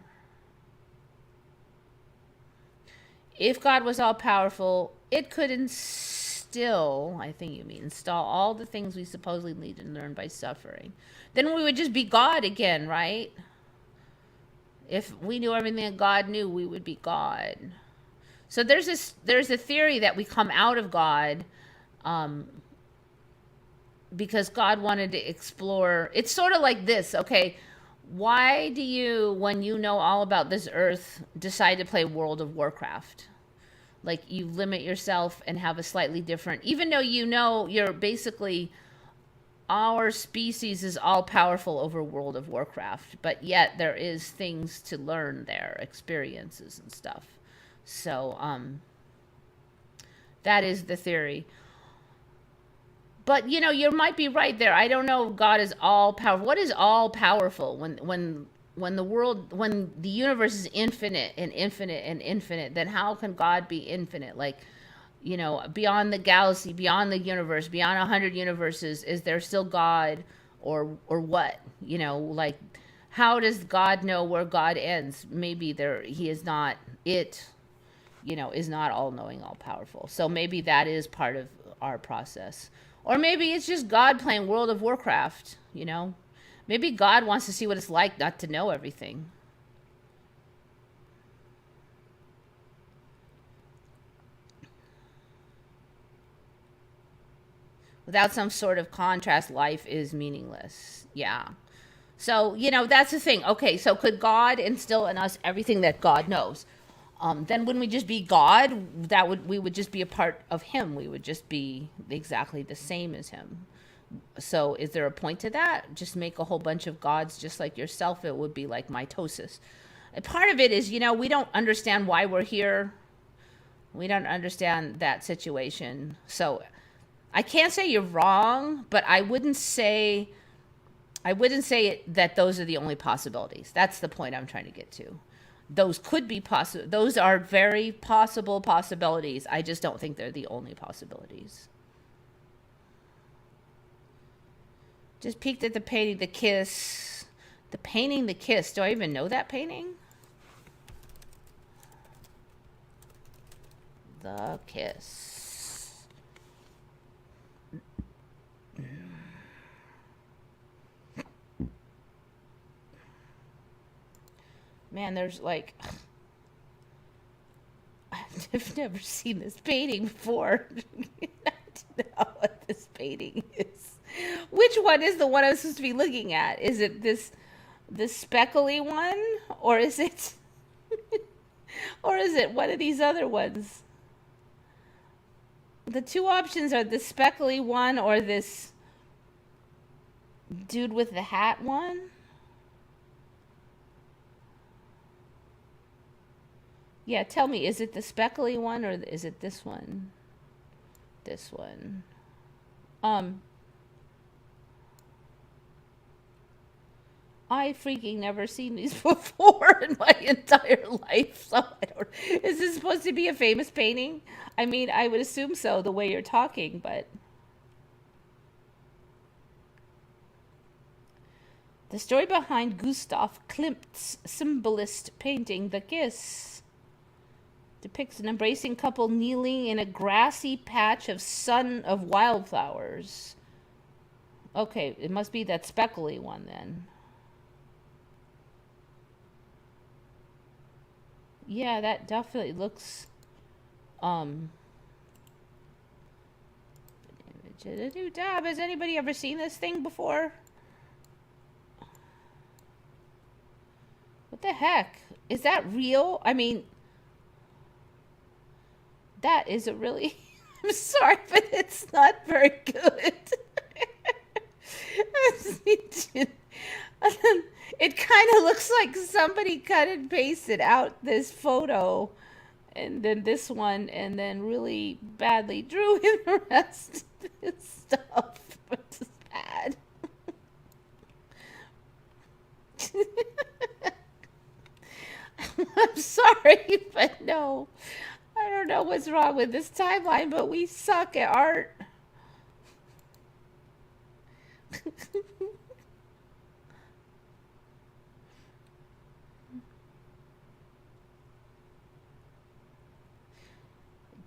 If God was all powerful, it could instill, I think you mean install, all the things we supposedly need to learn by suffering. Then we would just be God again, right? If we knew everything that God knew, we would be God. So there's a theory that we come out of God, because God wanted to explore. It's sort of like this, okay? Why do you, when you know all about this earth, decide to play World of Warcraft? Like, you limit yourself and have a slightly different, even though you know you're basically, our species is all powerful over World of Warcraft, but yet there is things to learn there, experiences and stuff. So that is the theory. But you might be right there. I don't know if God is all powerful. What is all powerful? When the universe is infinite and infinite and infinite, then how can God be infinite? Like, beyond the galaxy, beyond the universe, beyond 100 universes, is there still God, or what? Like, how does God know where God ends? Maybe he is not is not all knowing, all powerful. So maybe that is part of our process. Or maybe it's just God playing World of Warcraft, Maybe God wants to see what it's like not to know everything. Without some sort of contrast, life is meaningless. Yeah. So, that's the thing. Okay, so could God instill in us everything that God knows? Then wouldn't we just be God? We would just be a part of him. We would just be exactly the same as him. So is there a point to that? Just make a whole bunch of gods just like yourself. It would be like mitosis. And part of it is, we don't understand why we're here. We don't understand that situation. So I can't say you're wrong, but I wouldn't say that those are the only possibilities. That's the point I'm trying to get to. Those could be possible. Those are very possible possibilities. I just don't think they're the only possibilities. Just peeked at the painting, The Kiss. The painting, The Kiss. Do I even know that painting? The Kiss. Man, there's like, I've never seen this painting before. I don't know what this painting is. Which one is the one I'm supposed to be looking at? Is it this speckly one, or is it one of these other ones? The two options are the speckly one or this dude with the hat one. Yeah, tell me, is it the speckly one or is it this one? This one. I freaking never seen these before in my entire life. So is this supposed to be a famous painting? I mean, I would assume so, the way you're talking, but. The story behind Gustav Klimt's symbolist painting, The Kiss, depicts an embracing couple kneeling in a grassy patch of wildflowers. Okay, it must be that speckly one then. Yeah, that definitely looks has anybody ever seen this thing before? What the heck? Is that real? I mean, that is a really I'm sorry, but it's not very good. It kind of looks like somebody cut and pasted out this photo and then this one, and then really badly drew in the rest of his stuff, which is bad. I'm sorry, but no. I don't know what's wrong with this timeline, but we suck at art.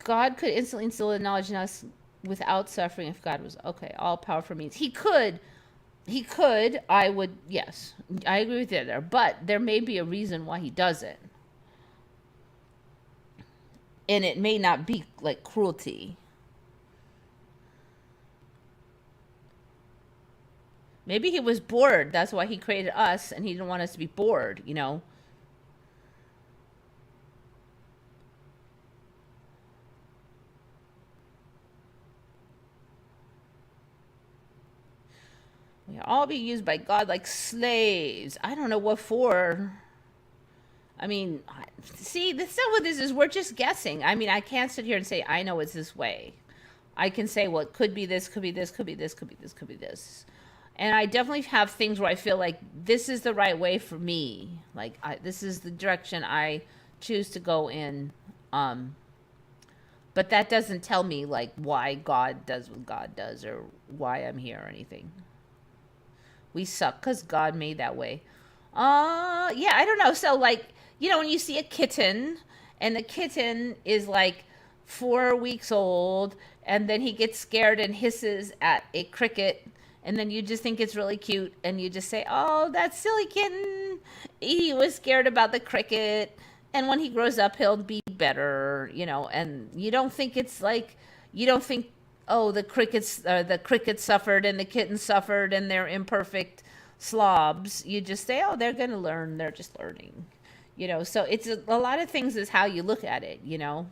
God could instantly instill the knowledge in us without suffering if God was okay. All powerful means he could. He could. I would. Yes, I agree with you there. But there may be a reason why he doesn't, and it may not be like cruelty. Maybe he was bored. That's why he created us, and he didn't want us to be bored. You know. We are all being used by God like slaves. I don't know what for. I mean, see, the stuff with this is we're just guessing. I mean, I can't sit here and say, I know it's this way. I can say, well, it could be this, could be this, could be this, could be this, could be this. And I definitely have things where I feel like this is the right way for me. Like, this is the direction I choose to go in. But that doesn't tell me, like, why God does what God does or why I'm here or anything. We suck because God made that way. Yeah, I don't know. So, like, you know, when you see a kitten and the kitten is like 4 weeks old and then he gets scared and hisses at a cricket and then you just think it's really cute and you just say, oh, that silly kitten. He was scared about the cricket. And when he grows up, he'll be better, you know, and you don't think it's like, you don't think, oh, the cricket suffered and the kitten suffered and they're imperfect slobs. You just say, oh, they're going to learn. They're just learning, you know. So it's a lot of things is how you look at it, you know.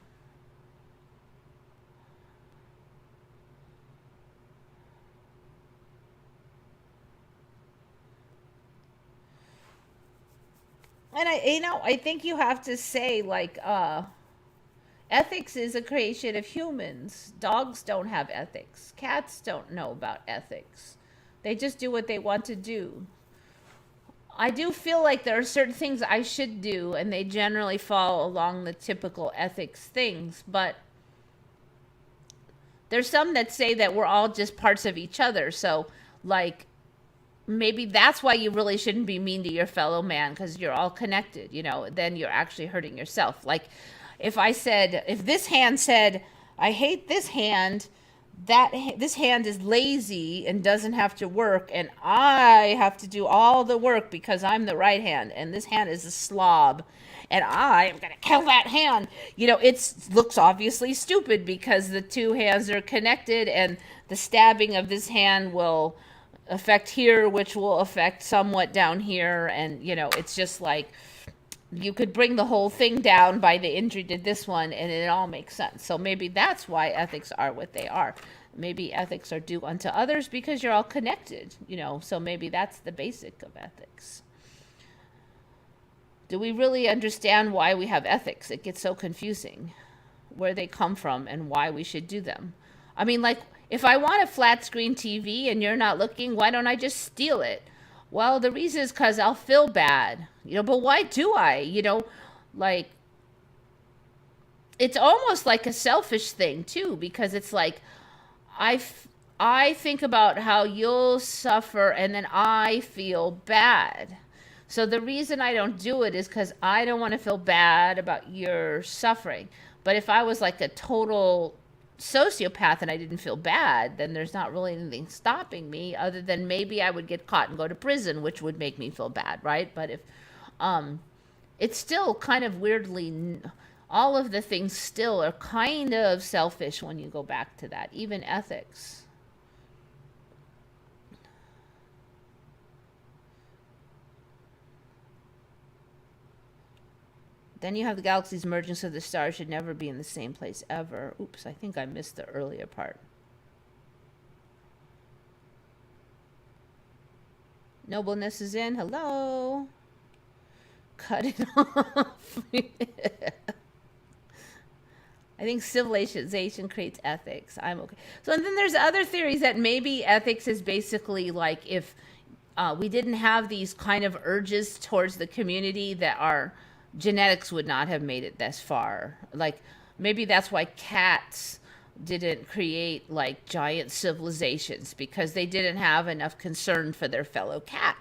And I think you have to say like, ethics is a creation of humans. Dogs don't have ethics. Cats don't know about ethics. They just do what they want to do. I do feel like there are certain things I should do, and they generally fall along the typical ethics things. But there's some that say that we're all just parts of each other. So, like, maybe that's why you really shouldn't be mean to your fellow man because you're all connected, you know, then you're actually hurting yourself. Like if this hand said, I hate this hand, this hand is lazy and doesn't have to work and I have to do all the work because I'm the right hand and this hand is a slob and I am going to kill that hand. You know, it looks obviously stupid because the two hands are connected and the stabbing of this hand will affect here, which will affect somewhat down here. And, you know, it's just like you could bring the whole thing down by the injury to this one and it all makes sense. So maybe that's why ethics are what they are. Maybe ethics are due unto others because you're all connected, you know, so maybe that's the basic of ethics. Do we really understand why we have ethics? It gets so confusing where they come from and why we should do them. I mean, like, if I want a flat screen TV and you're not looking, why don't I just steal it? Well, the reason is because I'll feel bad, you know, but why do I? You know, like, it's almost like a selfish thing, too, because it's like, I think about how you'll suffer and then I feel bad. So the reason I don't do it is because I don't want to feel bad about your suffering. But if I was like a total sociopath and I didn't feel bad, then there's not really anything stopping me other than maybe I would get caught and go to prison, which would make me feel bad, right? But if it's still kind of weirdly, all of the things still are kind of selfish when you go back to that, even ethics. Then you have the galaxies merging, so the stars should never be in the same place ever. Oops, I think I missed the earlier part. Nobleness is in. Hello. Cut it off. I think civilization creates ethics. I'm okay. So, and then there's other theories that maybe ethics is basically like if we didn't have these kind of urges towards the community, that our genetics would not have made it this far. Like maybe that's why cats didn't create like giant civilizations, because they didn't have enough concern for their fellow cat.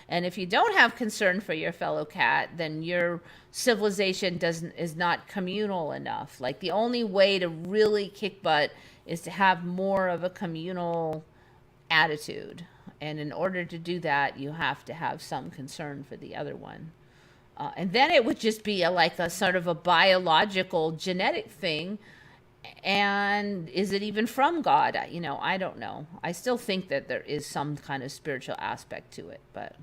And if you don't have concern for your fellow cat, then your civilization doesn't is not communal enough. Like the only way to really kick butt is to have more of a communal attitude. And in order to do that, you have to have some concern for the other one. And then it would just be like a sort of a biological genetic thing. And is it even from God? I don't know. I still think that there is some kind of spiritual aspect to it, but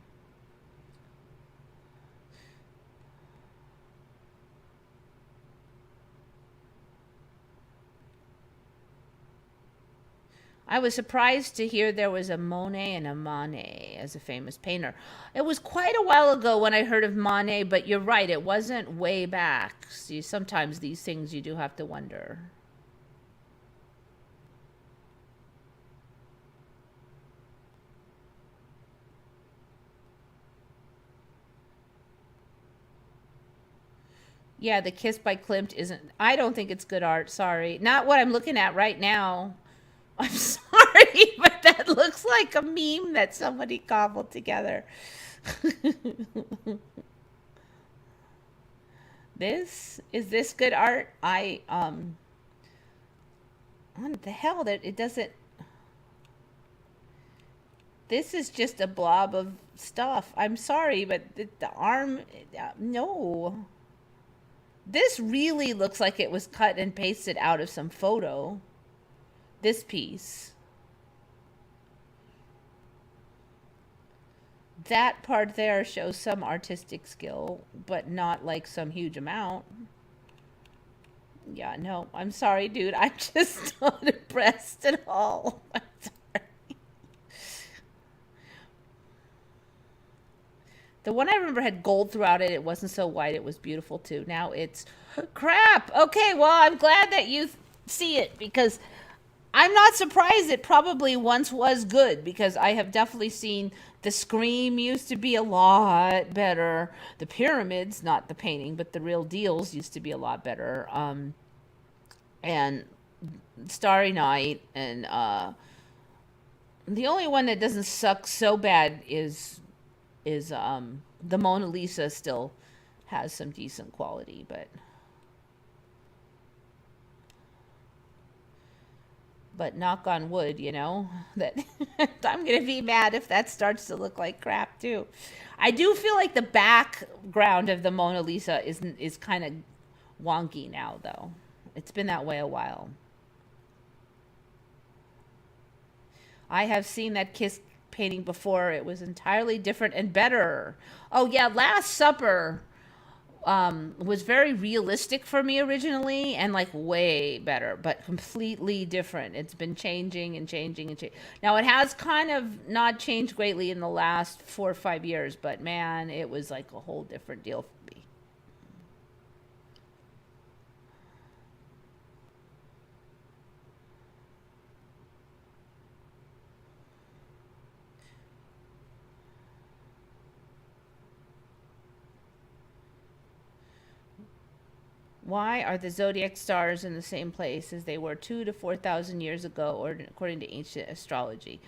I was surprised to hear there was a Monet and a Manet as a famous painter. It was quite a while ago when I heard of Manet, but you're right, it wasn't way back. See, sometimes these things you do have to wonder. Yeah, the Kiss by Klimt isn't. I don't think it's good art. Sorry, not what I'm looking at right now. I'm sorry, but that looks like a meme that somebody cobbled together. This good art? What the hell? That it doesn't. This is just a blob of stuff. I'm sorry, but the arm. No. This really looks like it was cut and pasted out of some photo. This piece. That part there shows some artistic skill, but not like some huge amount. Yeah, no, I'm sorry, dude. I'm just not impressed at all. I'm sorry. The one I remember had gold throughout it. It wasn't so white. It was beautiful too. Now it's crap. Okay, well, I'm glad that you see it, because I'm not surprised. It probably once was good, because I have definitely seen the Scream used to be a lot better. The Pyramids, not the painting, but the real deals used to be a lot better. And Starry Night, and the only one that doesn't suck so bad is the Mona Lisa still has some decent quality, but knock on wood, that I'm going to be mad if that starts to look like crap too. I do feel like the background of the Mona Lisa is kind of wonky now, though. It's been that way a while. I have seen that Kiss painting before. It was entirely different and better. Oh yeah, Last Supper was very realistic for me originally, and like way better, but completely different. It's been changing and changing and changing. Now it has kind of not changed greatly in the last 4 or 5 years, but man, it was like a whole different deal for me. Why are the zodiac stars in the same place as they were 2 to 4,000 years ago, or according to ancient astrology?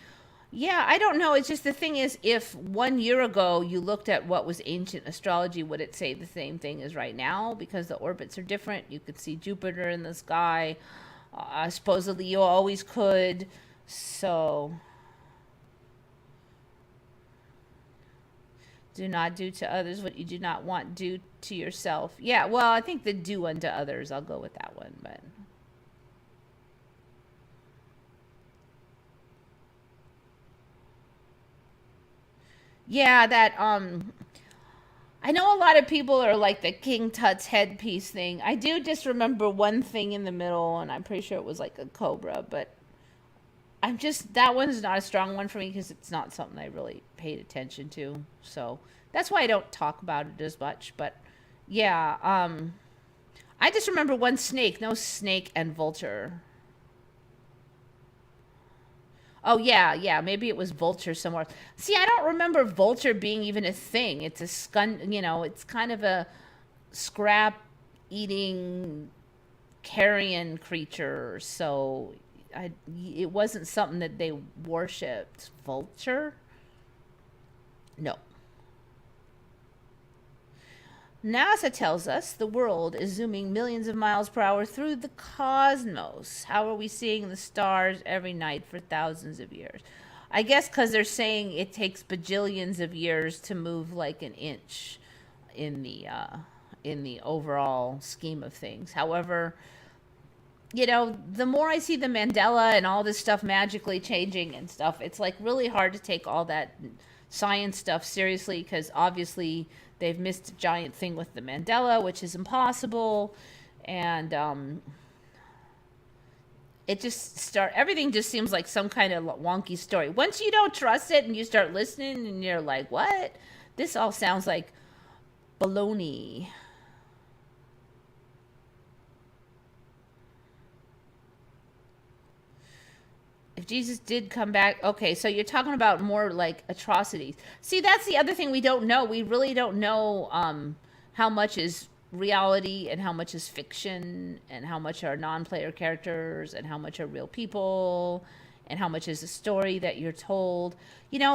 Yeah, I don't know. It's just the thing is, if 1 year ago you looked at what was ancient astrology, would it say the same thing as right now? Because the orbits are different. You could see Jupiter in the sky. Supposedly you always could. So do not do to others what you do not want do to yourself. Yeah, well, I think the do unto others, I'll go with that one, but yeah, that I know a lot of people are like the King Tut's headpiece thing. I do just remember one thing in the middle, and I'm pretty sure it was like a cobra, but I'm just that one's not a strong one for me because it's not something I really paid attention to. So that's why I don't talk about it as much. But yeah, I just remember one snake. No, snake and vulture. Oh yeah, yeah. Maybe it was vulture somewhere. See, I don't remember vulture being even a thing. It's a scun. You know, it's kind of a scrap eating carrion creature. So, it wasn't something that they worshipped. Vulture? No. NASA tells us the world is zooming millions of miles per hour through the cosmos. How are we seeing the stars every night for thousands of years? I guess because they're saying it takes bajillions of years to move like an inch in the overall scheme of things. However, the more I see the Mandela and all this stuff magically changing and stuff, it's like really hard to take all that science stuff seriously because obviously they've missed a giant thing with the Mandela, which is impossible. And everything just seems like some kind of wonky story. Once you don't trust it and you start listening and you're like, what? This all sounds like baloney. If Jesus did come back, okay, so you're talking about more like atrocities. See, that's the other thing we don't know. We really don't know how much is reality and how much is fiction and how much are non-player characters and how much are real people and how much is a story that you're told.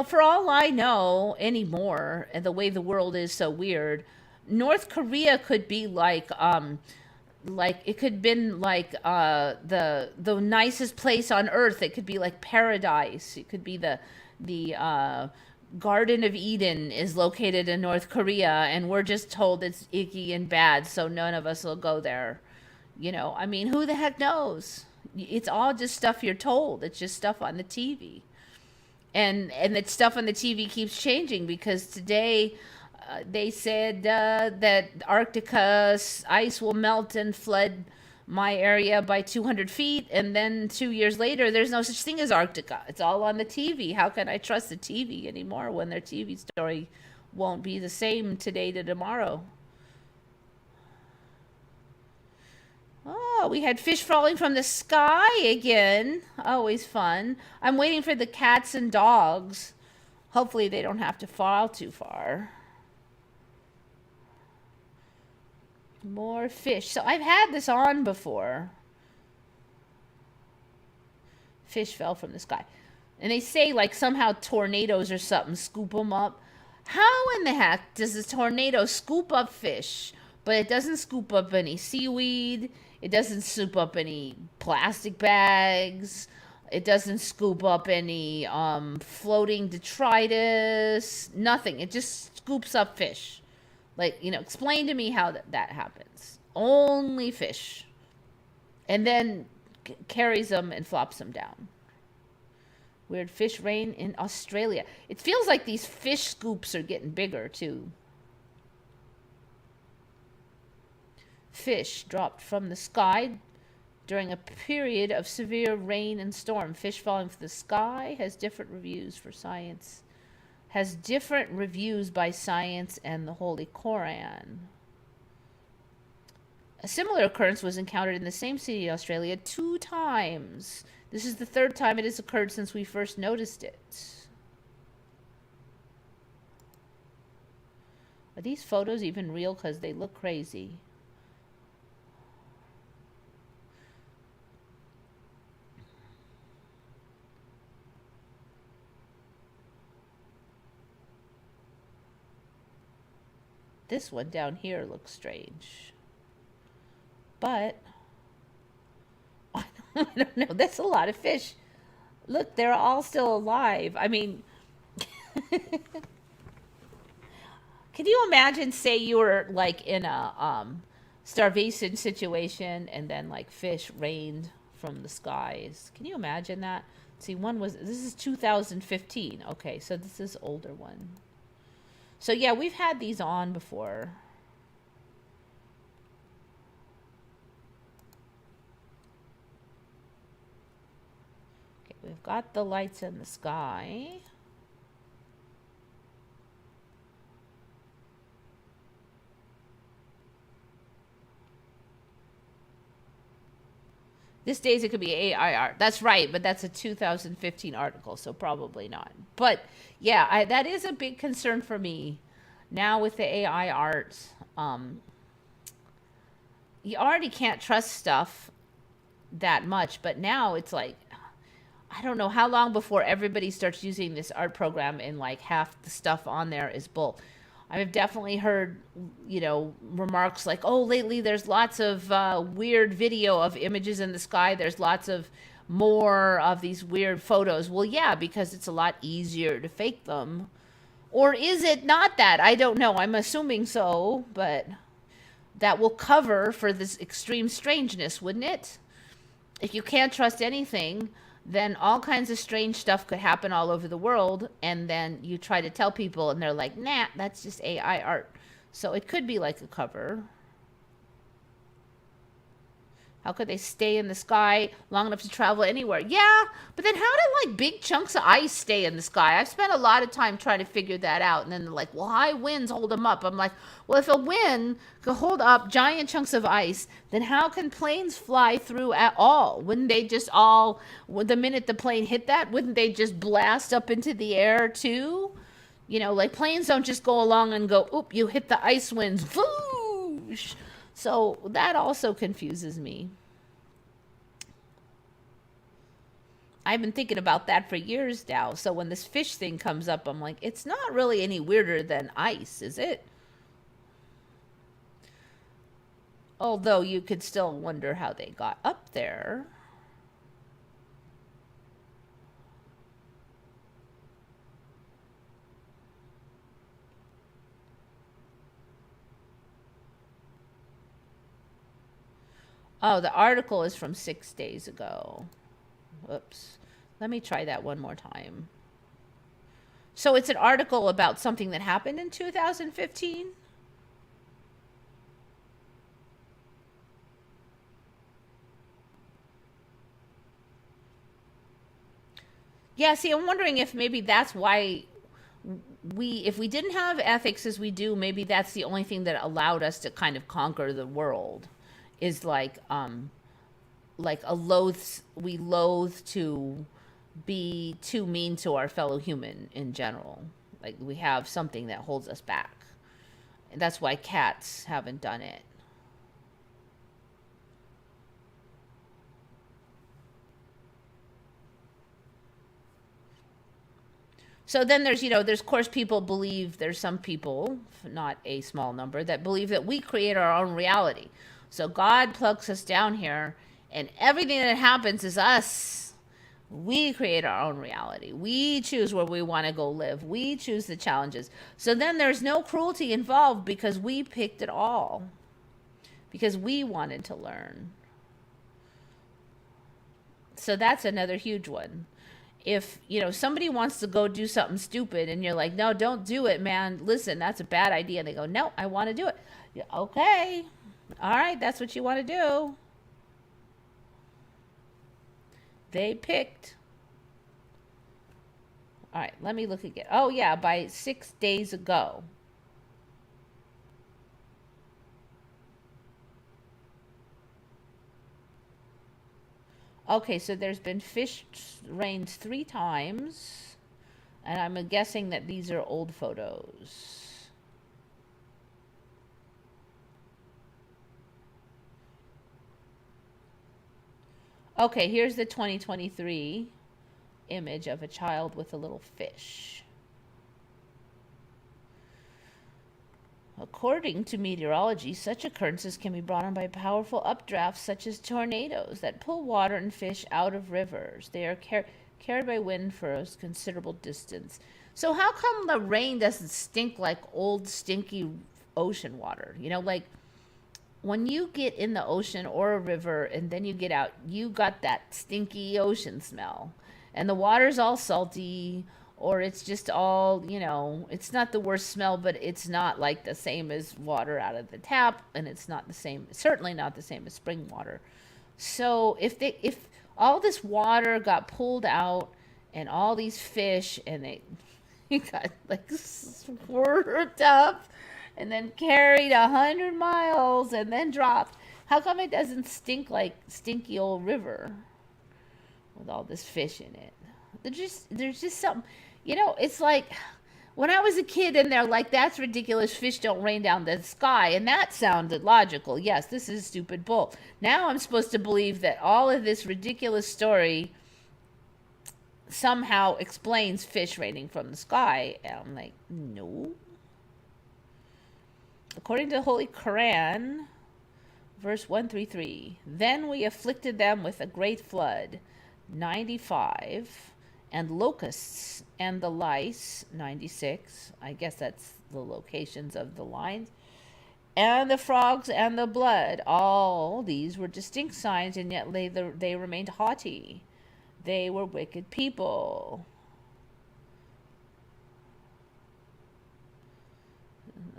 For all I know anymore, and the way the world is so weird, North Korea could be like it could have been like the nicest place on earth. It could be like paradise. It could be the Garden of Eden is located in North Korea, and we're just told it's icky and bad, so none of us will go there. I mean, who the heck knows? It's all just stuff you're told. It's just stuff on the TV, and that stuff on the TV keeps changing because today they said that Arctica ice will melt and flood my area by 200 feet. And then 2 years later, there's no such thing as Arctica. It's all on the TV. How can I trust the TV anymore when their TV story won't be the same today to tomorrow? Oh, we had fish falling from the sky again. Always fun. I'm waiting for the cats and dogs. Hopefully they don't have to fall too far. More fish. So I've had this on before. Fish fell from the sky. And they say like somehow tornadoes or something scoop them up. How in the heck does a tornado scoop up fish, but it doesn't scoop up any seaweed? It doesn't scoop up any plastic bags. It doesn't scoop up any floating detritus. Nothing. It just scoops up fish. Like, explain to me how that happens. Only fish. And then carries them and flops them down. Weird fish rain in Australia. It feels like these fish scoops are getting bigger, too. Fish dropped from the sky during a period of severe rain and storm. Fish falling from the sky has different reviews for science. Has different reviews by science and the Holy Koran. A similar occurrence was encountered in the same city in Australia 2 times. This is the 3rd time it has occurred since we first noticed it. Are these photos even real? Because they look crazy. This one down here looks strange. But, I don't know. That's a lot of fish. Look, they're all still alive. I mean, can you imagine, say you were like in a starvation situation and then like fish rained from the skies? Can you imagine that? See, this is 2015. Okay, so this is older one. So yeah, we've had these on before. Okay, we've got the lights in the sky. These days it could be AI art. That's right, but that's a 2015 article, so probably not. But yeah, that is a big concern for me now with the AI art. You already can't trust stuff that much, but now it's like, I don't know how long before everybody starts using this art program and like half the stuff on there is bull. I've definitely heard, remarks like, oh, lately there's lots of weird video of images in the sky. There's lots of more of these weird photos. Well, yeah, because it's a lot easier to fake them. Or is it not that? I don't know. I'm assuming so, but that will cover for this extreme strangeness, wouldn't it? If you can't trust anything, then all kinds of strange stuff could happen all over the world, and then you try to tell people and they're like, nah, that's just AI art. So it could be like a cover. How could they stay in the sky long enough to travel anywhere? Yeah, but then how do like big chunks of ice stay in the sky? I've spent a lot of time trying to figure that out. And then they're like, well, high winds hold them up. I'm like, well, if a wind could hold up giant chunks of ice, then how can planes fly through at all? Wouldn't they just all, the minute the plane hit that, wouldn't they just blast up into the air too? Like planes don't just go along and go, oop, you hit the ice winds. Whoosh. So that also confuses me. I've been thinking about that for years now. So when this fish thing comes up, I'm like, it's not really any weirder than ice, is it? Although you could still wonder how they got up there. Oh, the article is from 6 days ago. Oops. Let me try that one more time. So it's an article about something that happened in 2015? Yeah, see, I'm wondering if maybe that's why if we didn't have ethics as we do, maybe that's the only thing that allowed us to kind of conquer the world, is like we loathe to be too mean to our fellow human in general. Like we have something that holds us back. And that's why cats haven't done it. So then there's of course there's some people, not a small number, that believe that we create our own reality. So God plugs us down here and everything that happens is us. We create our own reality. We choose where we want to go live. We choose the challenges. So then there's no cruelty involved because we picked it all. Because we wanted to learn. So that's another huge one. If, somebody wants to go do something stupid and you're like, no, don't do it, man. Listen, that's a bad idea. And they go, no, I want to do it. Yeah, okay. All right, that's what you want to do. They picked. All right, let me look again. Oh, yeah, by 6 days ago. Okay, so there's been fish rains 3 times. And I'm guessing that these are old photos. Okay, here's the 2023 image of a child with a little fish. According to meteorology, such occurrences can be brought on by powerful updrafts such as tornadoes that pull water and fish out of rivers. They are carried by wind for a considerable distance. So how come the rain doesn't stink like old stinky ocean water? Like when you get in the ocean or a river and then you get out, you got that stinky ocean smell. And the water's all salty, or it's just all, it's not the worst smell, but it's not like the same as water out of the tap, and it's not the same, certainly not the same as spring water. So if all this water got pulled out and all these fish and they got like swerved up and then carried 100 miles and then dropped, How come it doesn't stink like stinky old river with all this fish in it? There's just something, it's like when I was a kid and they're like, that's ridiculous, fish don't rain down the sky, and that sounded logical. Yes, this is stupid bull. Now I'm supposed to believe that all of this ridiculous story somehow explains fish raining from the sky. And I'm like, no. According to the Holy Quran, verse 133, then we afflicted them with a great flood, 95, and locusts and the lice, 96. I guess that's the locations of the lines. And the frogs and the blood. All these were distinct signs, and yet they remained haughty. They were wicked people.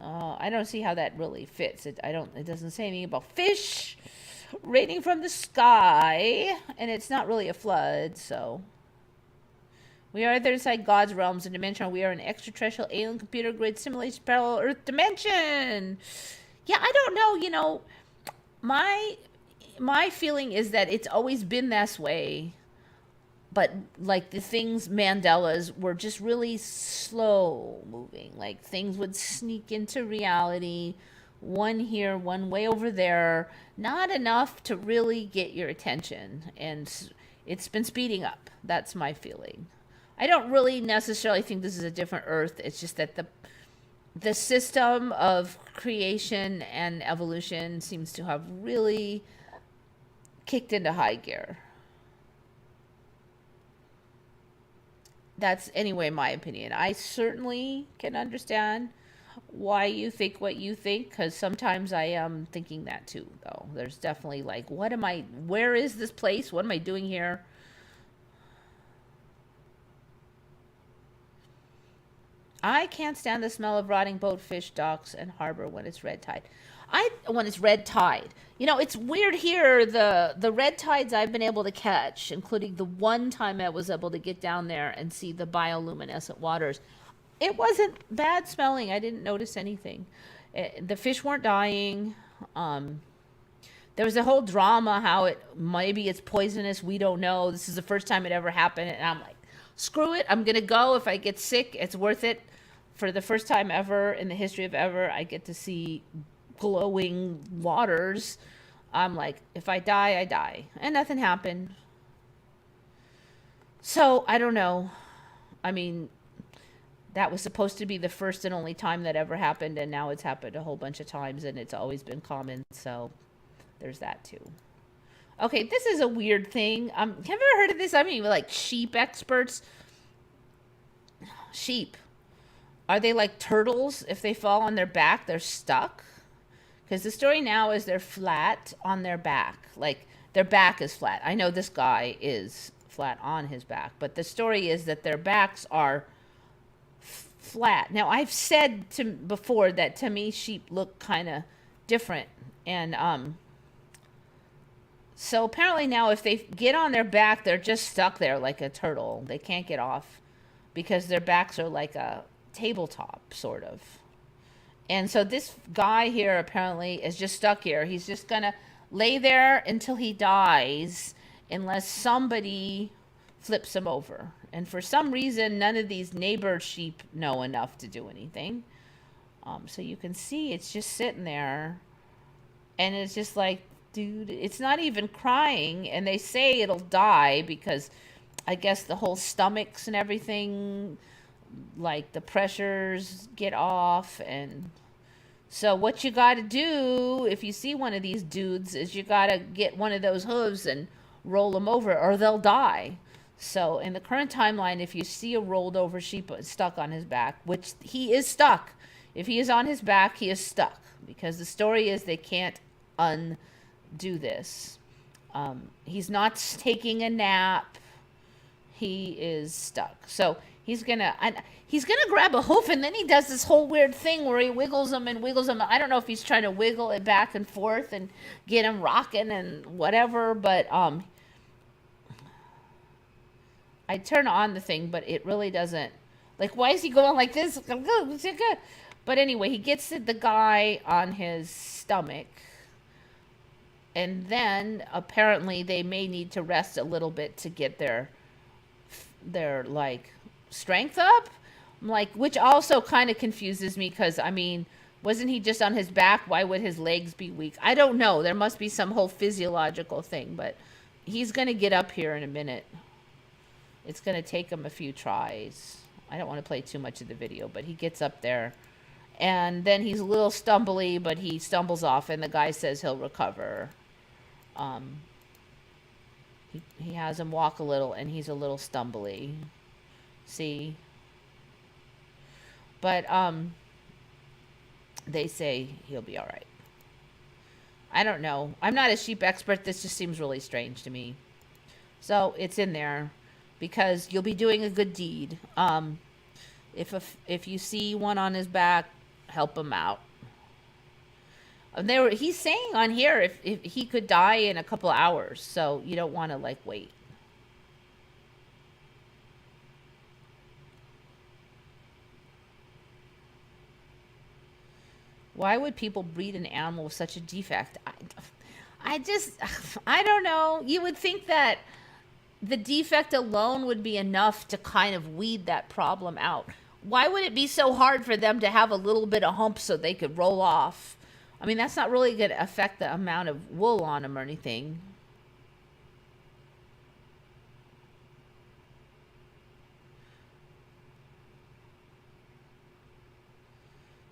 I don't see how that really fits. It doesn't say anything about fish raining from the sky, and it's not really a flood, so. We are either inside God's realms and dimension, or we are an extraterrestrial alien computer grid simulation parallel Earth dimension. Yeah, I don't know. My feeling is that it's always been this way, but like the things Mandela's were just really slow moving. Like things would sneak into reality, one here, one way over there, not enough to really get your attention, and it's been speeding up. That's my feeling. I don't really necessarily think this is a different Earth. It's just that the system of creation and evolution seems to have really kicked into high gear. That's anyway my opinion. I certainly can understand why you think what you think, because sometimes I am thinking that too, though. There's definitely like, where is this place? What am I doing here? I can't stand the smell of rotting boat, fish, docks, and harbor when it's red tide. When it's red tide. It's weird here. The red tides I've been able to catch, including the one time I was able to get down there and see the bioluminescent waters. It wasn't bad smelling. I didn't notice anything. The fish weren't dying. There was a whole drama how maybe it's poisonous. We don't know. This is the first time it ever happened. And I'm like, screw it. I'm going to go. If I get sick, it's worth it. For the first time ever in the history of ever, I get to see glowing waters. I'm like, if I die, I die. And nothing happened. So, I don't know. I mean, that was supposed to be the first and only time that ever happened, and now it's happened a whole bunch of times, and it's always been common. So, there's that too. Okay, this is a weird thing. Have you ever heard of this? I mean, like sheep experts. Sheep. Are they like turtles? If they fall on their back, they're stuck? Because the story now is they're flat on their back. Like, their back is flat. I know this guy is flat on his back. But the story is that their backs are flat. Now, I've said before that to me, sheep look kind of different. And so apparently now if they get on their back, they're just stuck there like a turtle. They can't get off because their backs are like a tabletop, sort of. And so this guy here apparently is just stuck here. He's just gonna lay there until he dies unless somebody flips him over. And for some reason, none of these neighbor sheep know enough to do anything. So you can see it's just sitting there, and it's just like, dude, it's not even crying. And they say it'll die because I guess the whole stomachs and everything, like the pressures get off. And so what you got to do if you see one of these dudes is you got to get one of those hooves and roll them over, or they'll die. So in the current timeline, if you see a rolled over sheep stuck on his back, which he is stuck, if he is on his back, he is stuck, because the story is they can't undo this. He's not taking a nap. He is stuck. So he's gonna grab a hoof, and then he does this whole weird thing where he wiggles them and wiggles them. I don't know if he's trying to wiggle it back and forth and get him rocking and whatever, but I turn on the thing, but it really doesn't. Like, why is he going like this? But anyway, he gets the guy on his stomach, and then apparently they may need to rest a little bit to get their like strength up. I'm like, which also kind of confuses me because I mean, wasn't he just on his back? Why would his legs be weak? I don't know. There must be some whole physiological thing, but he's going to get up here in a minute. It's going to take him a few tries. I don't want to play too much of the video, but he gets up there. And then he's a little stumbly, but he stumbles off, and the guy says he'll recover. Um, he has him walk a little, and he's a little stumbly. See? But they say he'll be all right. I don't know. I'm not a sheep expert. This just seems really strange to me. So it's in there because you'll be doing a good deed. If you see one on his back, help him out. He's saying on here if he could die in a couple hours, so you don't want to like wait. Why would people breed an animal with such a defect? I don't know. You would think that the defect alone would be enough to kind of weed that problem out. Why would it be so hard for them to have a little bit of hump so they could roll off? I mean, that's not really going to affect the amount of wool on them or anything.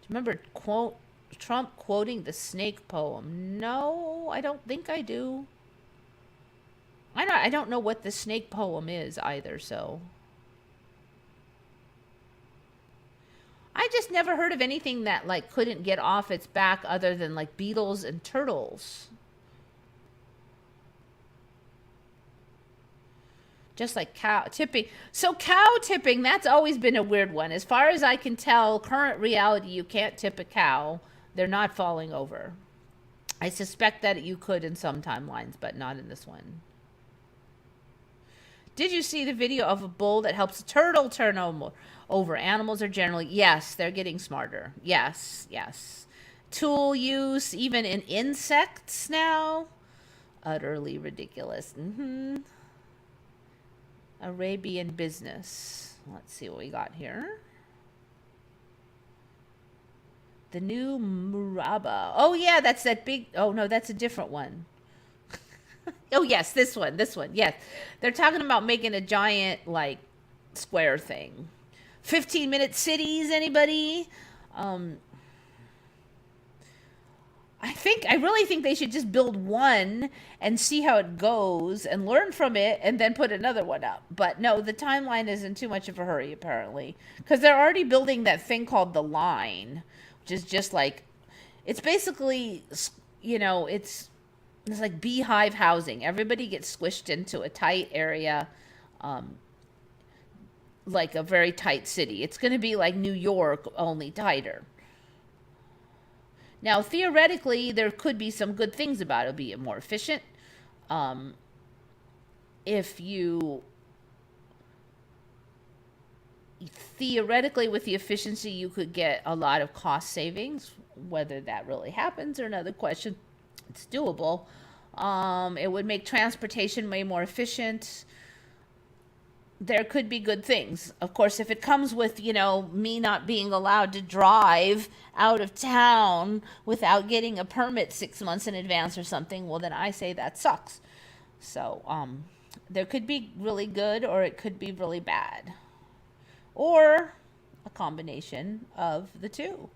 Do you remember Trump quoting the snake poem? No, I don't think I do. I don't know what the snake poem is either, so I just never heard of anything that like couldn't get off its back other than like beetles and turtles. Just like cow tipping. So cow tipping, that's always been a weird one. As far as I can tell, current reality, you can't tip a cow. They're not falling over. I suspect that you could in some timelines, but not in this one. Did you see the video of a bull that helps a turtle turn over? Animals are generally, yes, they're getting smarter. Yes, yes. Tool use, even in insects now. Utterly ridiculous. Arabian business. Let's see what we got here. The new Muraba. Oh, yeah, that's that big. Oh, no, that's a different one. Oh, yes, this one. Yes. They're talking about making a giant, like, square thing. 15-minute cities, anybody? I really think they should just build one and see how it goes and learn from it and then put another one up. But no, the timeline is in too much of a hurry, apparently. Because they're already building that thing called the line, which is just like, it's basically, it's like beehive housing. Everybody gets squished into a tight area, like a very tight city. It's going to be like New York, only tighter. Now, theoretically, there could be some good things about it. Be it more efficient. If you theoretically, with the efficiency, you could get a lot of cost savings. Whether that really happens or another question. It's doable. It would make transportation way more efficient. There could be good things. Of course, if it comes with, me not being allowed to drive out of town without getting a permit 6 months in advance or something, well, then I say that sucks. So, there could be really good or it could be really bad. Or a combination of the two.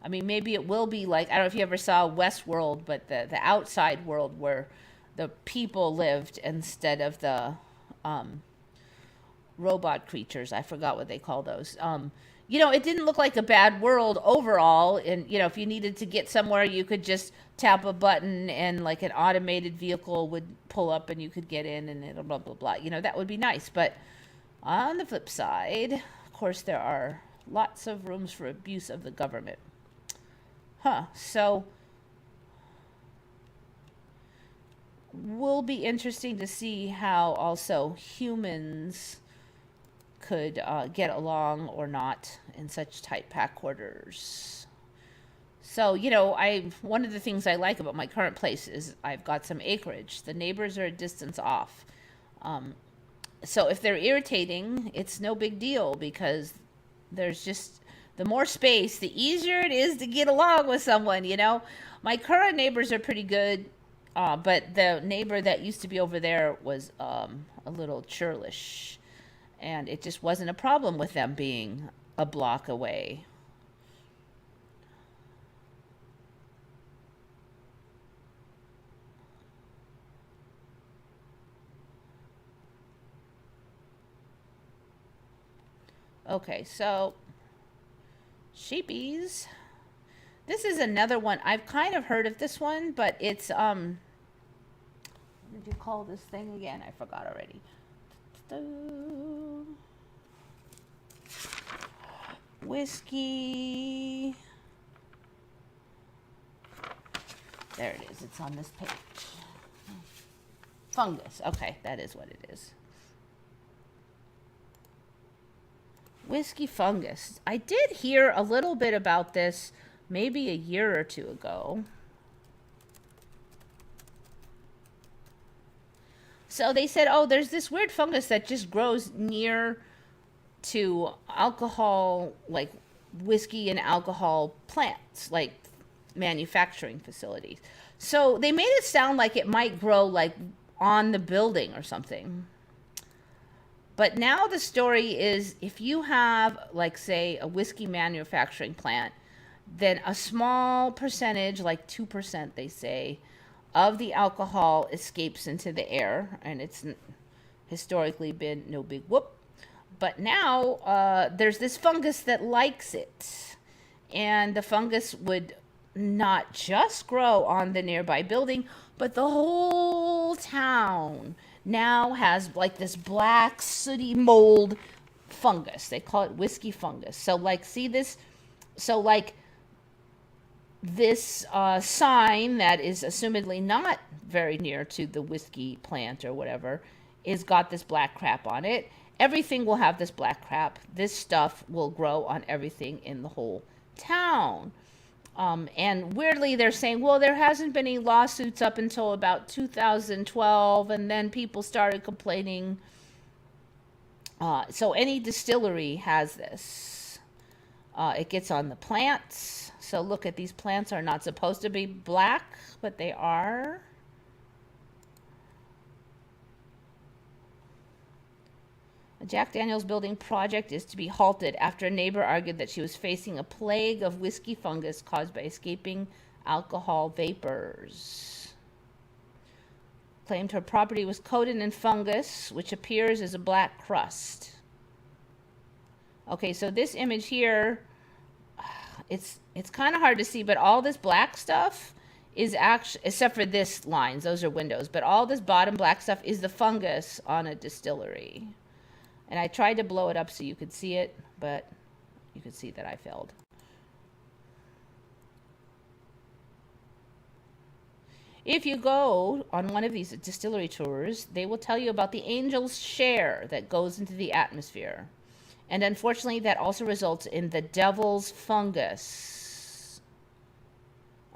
I mean, maybe it will be like, I don't know if you ever saw Westworld, but the outside world where the people lived instead of the robot creatures. I forgot what they call those. It didn't look like a bad world overall. And, if you needed to get somewhere, you could just tap a button and like an automated vehicle would pull up and you could get in and it'll blah, blah, blah. That would be nice. But on the flip side, of course, there are lots of rooms for abuse of the government. So will be interesting to see how also humans could get along or not in such tight pack quarters. So, one of the things I like about my current place is I've got some acreage. The neighbors are a distance off. So if they're irritating, it's no big deal because there's just the more space, the easier it is to get along with someone. My current neighbors are pretty good, but the neighbor that used to be over there was a little churlish, and it just wasn't a problem with them being a block away. Okay, so sheepies. This is another one. I've kind of heard of this one, but it's what did you call this thing again? I forgot already. Whiskey. There it is. It's on this page. Fungus. Okay, that is what it is. Whiskey fungus. I did hear a little bit about this maybe a year or two ago. So they said, oh, there's this weird fungus that just grows near to alcohol, like whiskey and alcohol plants, like manufacturing facilities. So they made it sound like it might grow like on the building or something. But now the story is if you have, like, say, a whiskey manufacturing plant, then a small percentage, like 2%, they say, of the alcohol escapes into the air, and it's historically been no big whoop. But now there's this fungus that likes it, and the fungus would not just grow on the nearby building, but the whole town now has like this black sooty mold fungus. They call it whiskey fungus. So like, see this? So like this sign that is assumedly not very near to the whiskey plant or whatever is got this black crap on it. Everything will have this black crap. This stuff will grow on everything in the whole town. And weirdly, they're saying, well, there hasn't been any lawsuits up until about 2012, and then people started complaining. So any distillery has this. It gets on the plants. So look at these plants are not supposed to be black, but they are. A Jack Daniels building project is to be halted after a neighbor argued that she was facing a plague of whiskey fungus caused by escaping alcohol vapors. Claimed her property was coated in fungus, which appears as a black crust. Okay, so this image here, it's kind of hard to see, but all this black stuff is actually, except for this lines, those are windows, but all this bottom black stuff is the fungus on a distillery. And I tried to blow it up so you could see it, but you could see that I failed. If you go on one of these distillery tours, they will tell you about the angel's share that goes into the atmosphere. And unfortunately, that also results in the devil's fungus.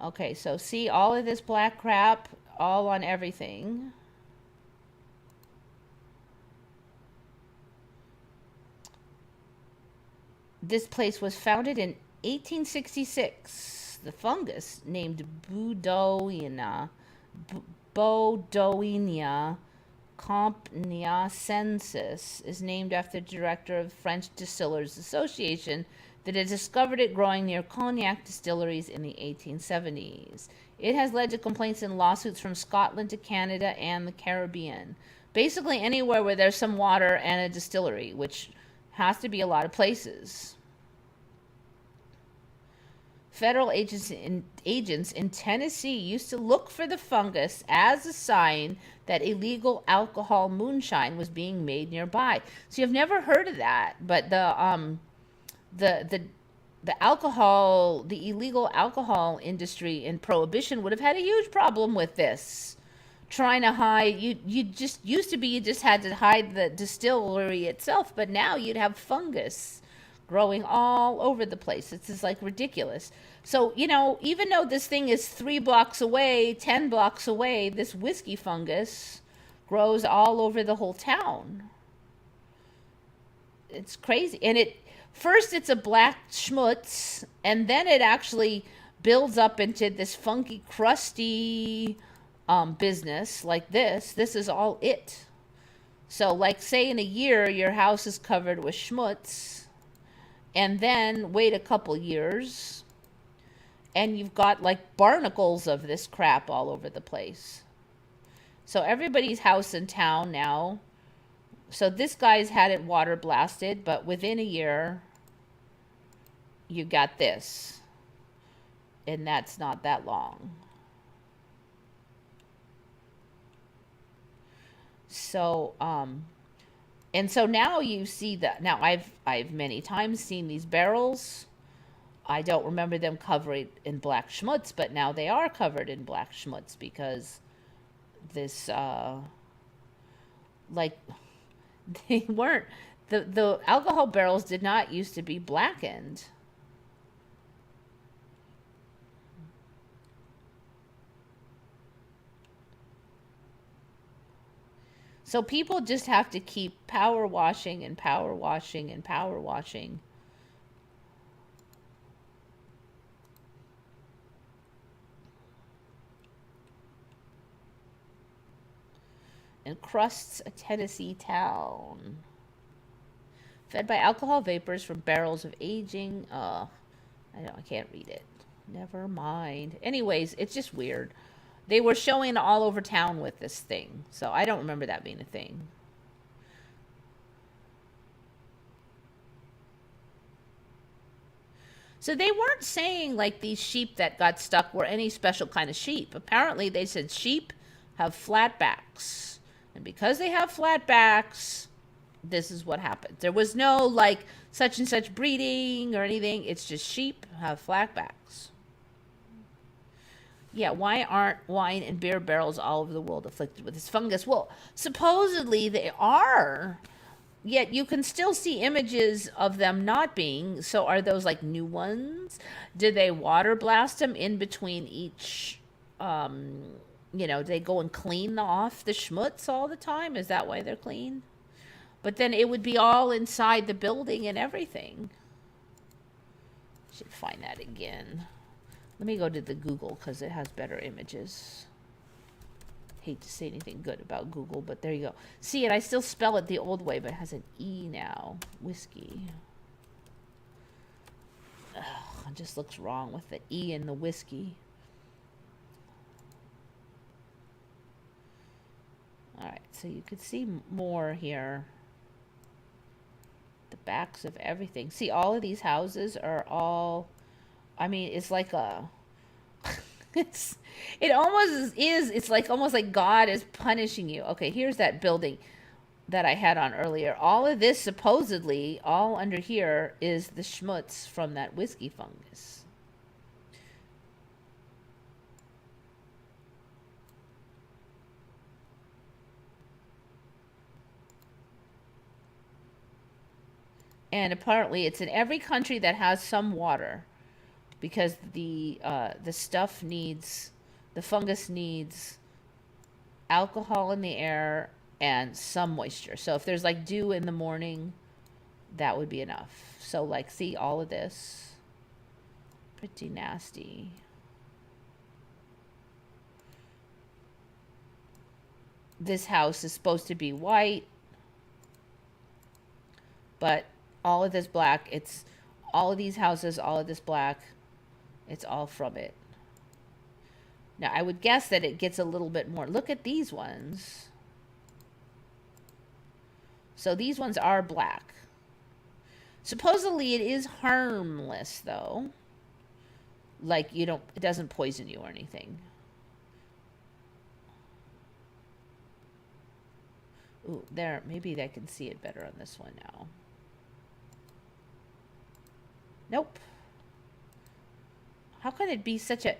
Okay, so see all of this black crap all on everything. This place was founded in 1866. The fungus, named Bodoinia compniacensis, is named after the director of the French Distillers Association that had discovered it growing near cognac distilleries in the 1870s. It has led to complaints and lawsuits from Scotland to Canada and the Caribbean. Basically anywhere where there's some water and a distillery, which has to be a lot of places. Federal agents in Tennessee used to look for the fungus as a sign that illegal alcohol moonshine was being made nearby. So you've never heard of that, but the alcohol, the illegal alcohol industry in Prohibition would have had a huge problem with this. Trying to hide, you just used to be, you just had to hide the distillery itself, but now you'd have fungus growing all over the place. It's just like ridiculous. So, you know, even though this thing is 3 blocks away, 10 blocks away, this whiskey fungus grows all over the whole town. It's crazy. And first it's a black schmutz, and then it actually builds up into this funky, crusty business like this. This is all it. So, like, say in a year, your house is covered with schmutz, and then wait a couple years, and you've got like barnacles of this crap all over the place. So, everybody's house in town now. So, this guy's had it water blasted, but within a year, you got this. And that's not that long. So, and so now you see that. Now I've many times seen these barrels. I don't remember them covered in black schmutz, but now they are covered in black schmutz because this, like, they weren't, the alcohol barrels did not used to be blackened. So people just have to keep power washing and power washing and power washing. And crusts a Tennessee town. Fed by alcohol vapors from barrels of aging. I can't read it. Never mind. Anyways, it's just weird. They were showing all over town with this thing. So I don't remember that being a thing. So they weren't saying like these sheep that got stuck were any special kind of sheep. Apparently they said sheep have flat backs. And because they have flat backs, this is what happened. There was no like such and such breeding or anything. It's just sheep have flat backs. Yeah, why aren't wine and beer barrels all over the world afflicted with this fungus? Well, supposedly they are, yet you can still see images of them not being. So are those like new ones? Did they water blast them in between each, they go and clean off the schmutz all the time? Is that why they're clean? But then it would be all inside the building and everything. Should find that again. Let me go to the Google because it has better images. Hate to say anything good about Google, but there you go. See, and I still spell it the old way, but it has an E now. Whiskey. Ugh, it just looks wrong with the E in the whiskey. Alright, so you could see more here. The backs of everything. See, all of these houses are all... I mean, it's like it's like almost like God is punishing you. Okay, here's that building that I had on earlier. All of this supposedly, all under here, is the schmutz from that whiskey fungus. And apparently it's in every country that has some water. Because the stuff needs, the fungus needs alcohol in the air and some moisture. So if there's like dew in the morning, that would be enough. So like, see all of this? Pretty nasty. This house is supposed to be white, but all of this black, it's all of these houses, all of this black. It's all from it. Now, I would guess that it gets a little bit more. Look at these ones. So these ones are black. Supposedly it is harmless, though. Like, it doesn't poison you or anything. Ooh, there. Maybe I can see it better on this one now. Nope. How can it be such a...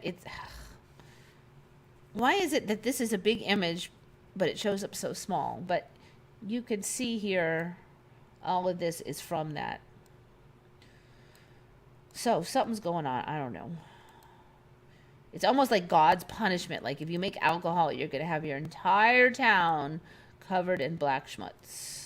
Why is it that this is a big image, but it shows up so small? But you can see here, all of this is from that. So, something's going on. I don't know. It's almost like God's punishment. Like if you make alcohol, you're going to have your entire town covered in black schmutz.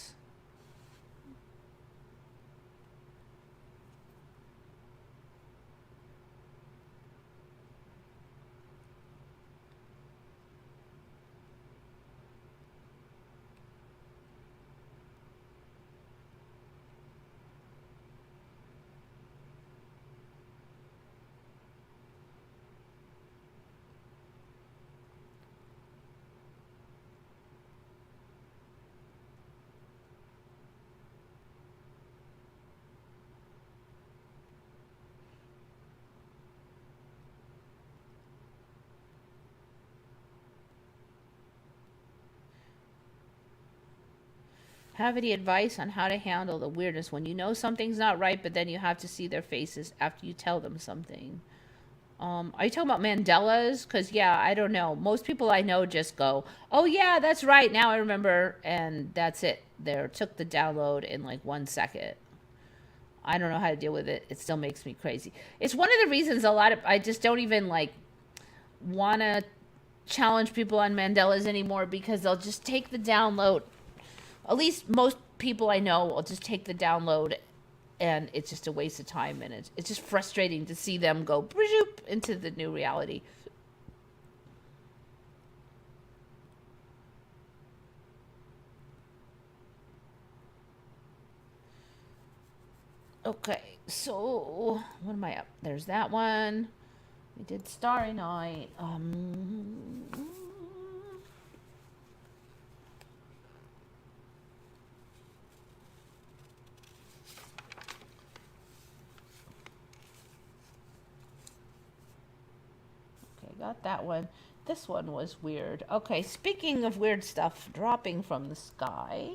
Have any advice on how to handle the weirdness when you know something's not right, but then you have to see their faces after you tell them something? Are you talking about Mandela's? Because, yeah, I don't know. Most people I know just go, oh, yeah, that's right. Now I remember. And that's it. They took the download in like 1 second. I don't know how to deal with it. It still makes me crazy. It's one of the reasons I just don't even like want to challenge people on Mandela's anymore, because they'll just take the download. At least most people I know will just take the download, and it's just a waste of time, and it's just frustrating to see them go into the new reality. Okay, so what am I up? There's that one. We did Starry Night. Okay, got that one. This one was weird. Okay, speaking of weird stuff dropping from the sky.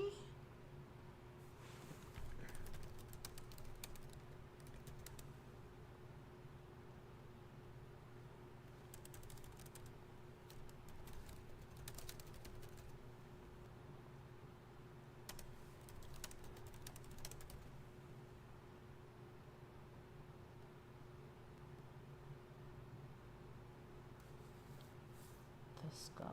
The sky.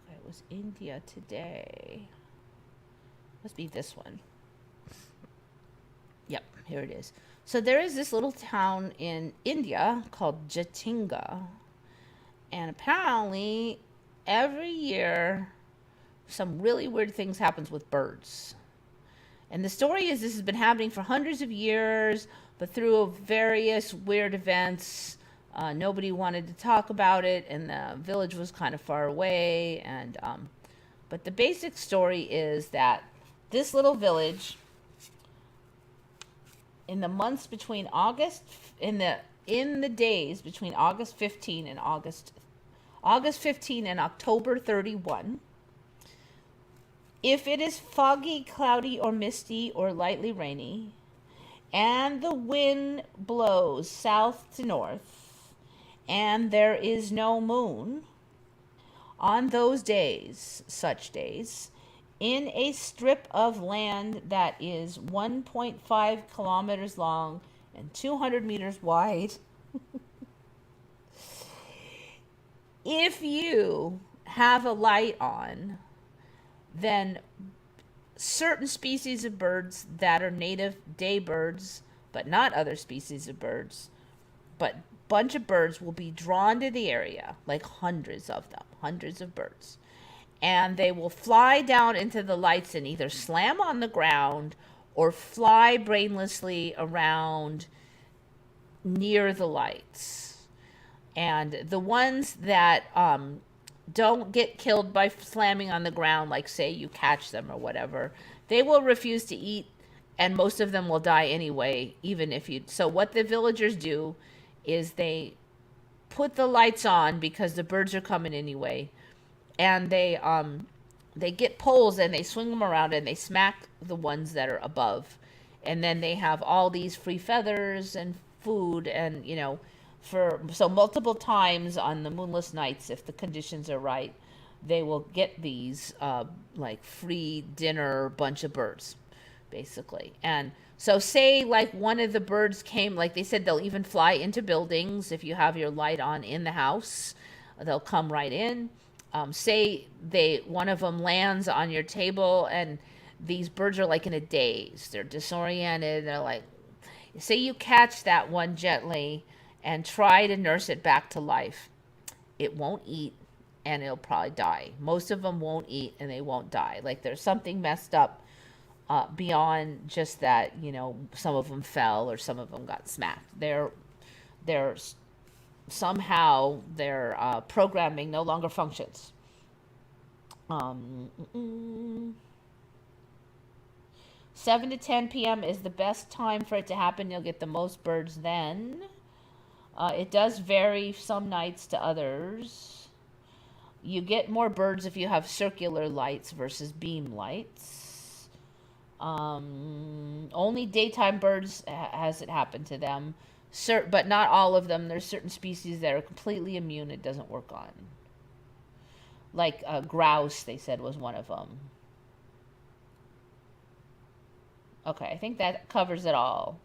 It was India today. Must be this one. Yep, here it is. So there is this little town in India called Jatinga. And apparently every year some really weird things happens with birds. And the story is this has been happening for hundreds of years, but through various weird events, nobody wanted to talk about it, and the village was kind of far away. And but the basic story is that this little village, in the months between in the days between August 15 and August 15 and October 31, if it is foggy, cloudy, or misty, or lightly rainy, and the wind blows south to north, and there is no moon, on those days, such days, in a strip of land that is 1.5 kilometers long and 200 meters wide, if you have a light on, then certain species of birds that are native day birds, but not other species of birds, but bunch of birds will be drawn to the area, like hundreds of them, hundreds of birds. And they will fly down into the lights and either slam on the ground or fly brainlessly around near the lights. And the ones that don't get killed by slamming on the ground, like say you catch them or whatever, they will refuse to eat, and most of them will die anyway, even if you. So what the villagers do is they put the lights on because the birds are coming anyway, and they get poles and they swing them around and they smack the ones that are above, and then they have all these free feathers and food, and for so multiple times on the moonless nights, if the conditions are right, they will get these like free dinner bunch of birds, basically. And so say like one of the birds came, like they said, they'll even fly into buildings if you have your light on in the house. They'll come right in. Say they one of them lands on your table, and these birds are like in a daze. They're disoriented. They're like, say you catch that one gently and try to nurse it back to life. It won't eat, and it'll probably die. Most of them won't eat and they won't die. Like there's something messed up beyond just that, some of them fell or some of them got smacked. They're somehow their programming no longer functions. 7 to 10 p.m. is the best time for it to happen. You'll get the most birds then. It does vary some nights to others. You get more birds if you have circular lights versus beam lights. Only daytime birds has it happen to them. But not all of them. There's certain species that are completely immune. It doesn't work on. Like grouse, they said, was one of them. Okay, I think that covers it all.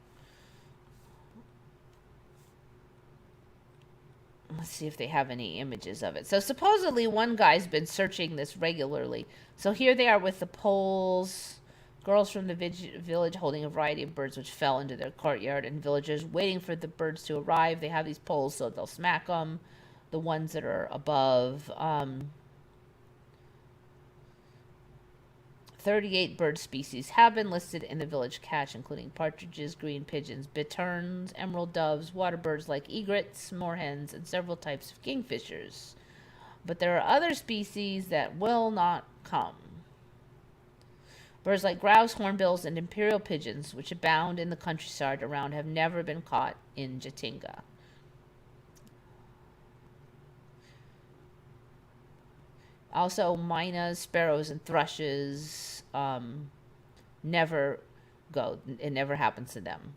Let's see if they have any images of it. So supposedly one guy's been searching this regularly. So here they are with the poles. Girls from the village holding a variety of birds which fell into their courtyard, and villagers waiting for the birds to arrive. They have these poles so they'll smack them. The ones that are above. 38 bird species have been listed in the village cache, including partridges, green pigeons, bitterns, emerald doves, water birds like egrets, moorhens, and several types of kingfishers. But there are other species that will not come. Birds like grouse, hornbills, and imperial pigeons, which abound in the countryside around, have never been caught in Jatinga. Also, mynas, sparrows, and thrushes never go. It never happens to them.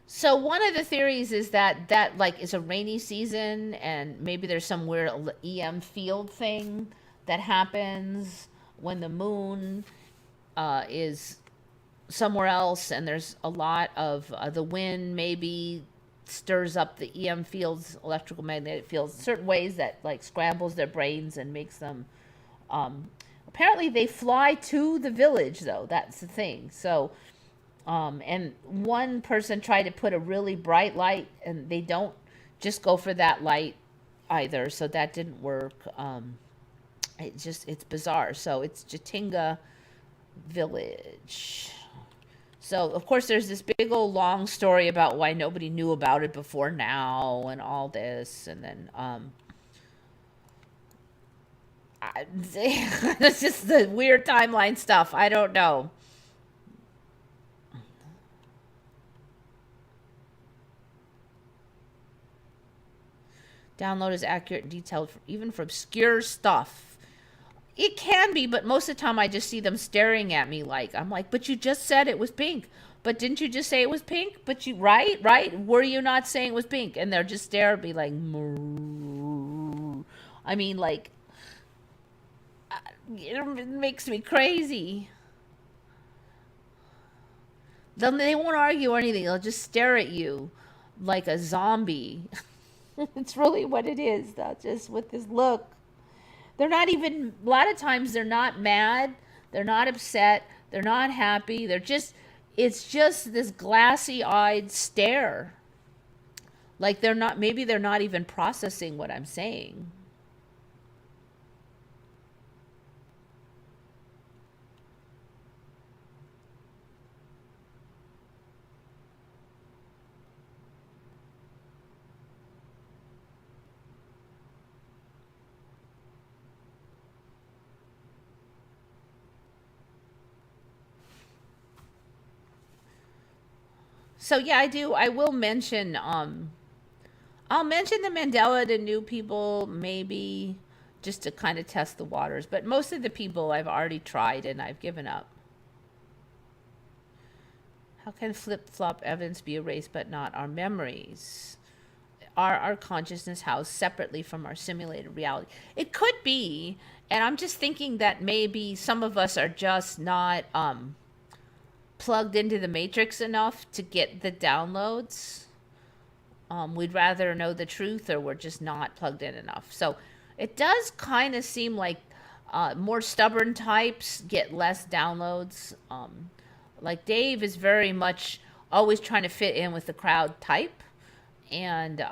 So one of the theories is that like is a rainy season, and maybe there's some weird EM field thing that happens when the moon is somewhere else, and there's a lot of the wind maybe stirs up the EM fields, electrical magnetic fields, certain ways that like scrambles their brains and makes them. Apparently, they fly to the village though. That's the thing. So, and one person tried to put a really bright light, and they don't just go for that light either. So that didn't work. It's bizarre. So it's Jatinga village. So, of course, there's this big old long story about why nobody knew about it before now and all this. And then it's just the weird timeline stuff. I don't know. Download is accurate and detailed, even for obscure stuff. It can be, but most of the time I just see them staring at me like, I'm like, but you just said it was pink. But didn't you just say it was pink? But you, right? Were you not saying it was pink? And they're just staring at me like, I mean, like, it makes me crazy. They won't argue or anything. They'll just stare at you like a zombie. It's really what it is, though, just with this look. They're not even, a lot of times they're not mad, they're not upset, they're not happy, it's just this glassy-eyed stare. Like maybe they're not even processing what I'm saying. So yeah, I will mention I'll mention the Mandela to new people, maybe just to kind of test the waters. But most of the people I've already tried and I've given up. How can flip-flop evidence be erased but not our memories? Are our consciousness housed separately from our simulated reality? It could be, and I'm just thinking that maybe some of us are just not plugged into the matrix enough to get the downloads. We'd rather know the truth, or we're just not plugged in enough. So it does kind of seem like more stubborn types get less downloads. Like Dave is very much always trying to fit in with the crowd type. And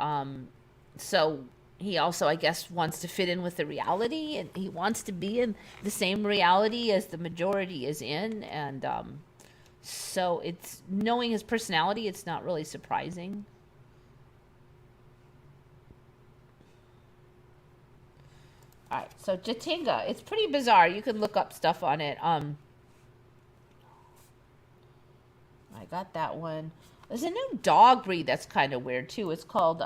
so he also, I guess, wants to fit in with the reality, and he wants to be in the same reality as the majority is in. And so it's knowing his personality, it's not really surprising. All right, so Jatinga, it's pretty bizarre. You can look up stuff on it. I got that one. There's a new dog breed that's kind of weird too. It's called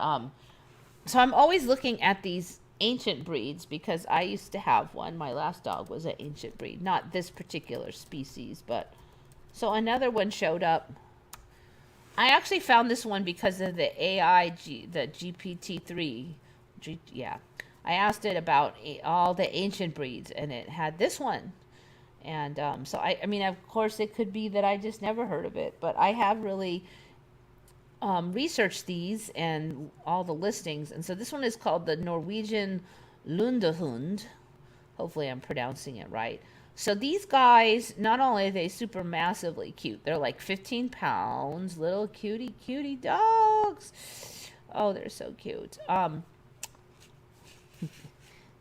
so I'm always looking at these ancient breeds because I used to have one. My last dog was an ancient breed, not this particular species, but so another one showed up. I actually found this one because of the the GPT-3. Yeah. I asked it about all the ancient breeds, and it had this one. And so, I mean, of course, it could be that I just never heard of it, but I have really researched these and all the listings. And so this one is called the Norwegian Lundehund. Hopefully I'm pronouncing it right. So these guys, not only are they super massively cute, they're like 15 pounds, little cutie dogs. Oh, they're so cute.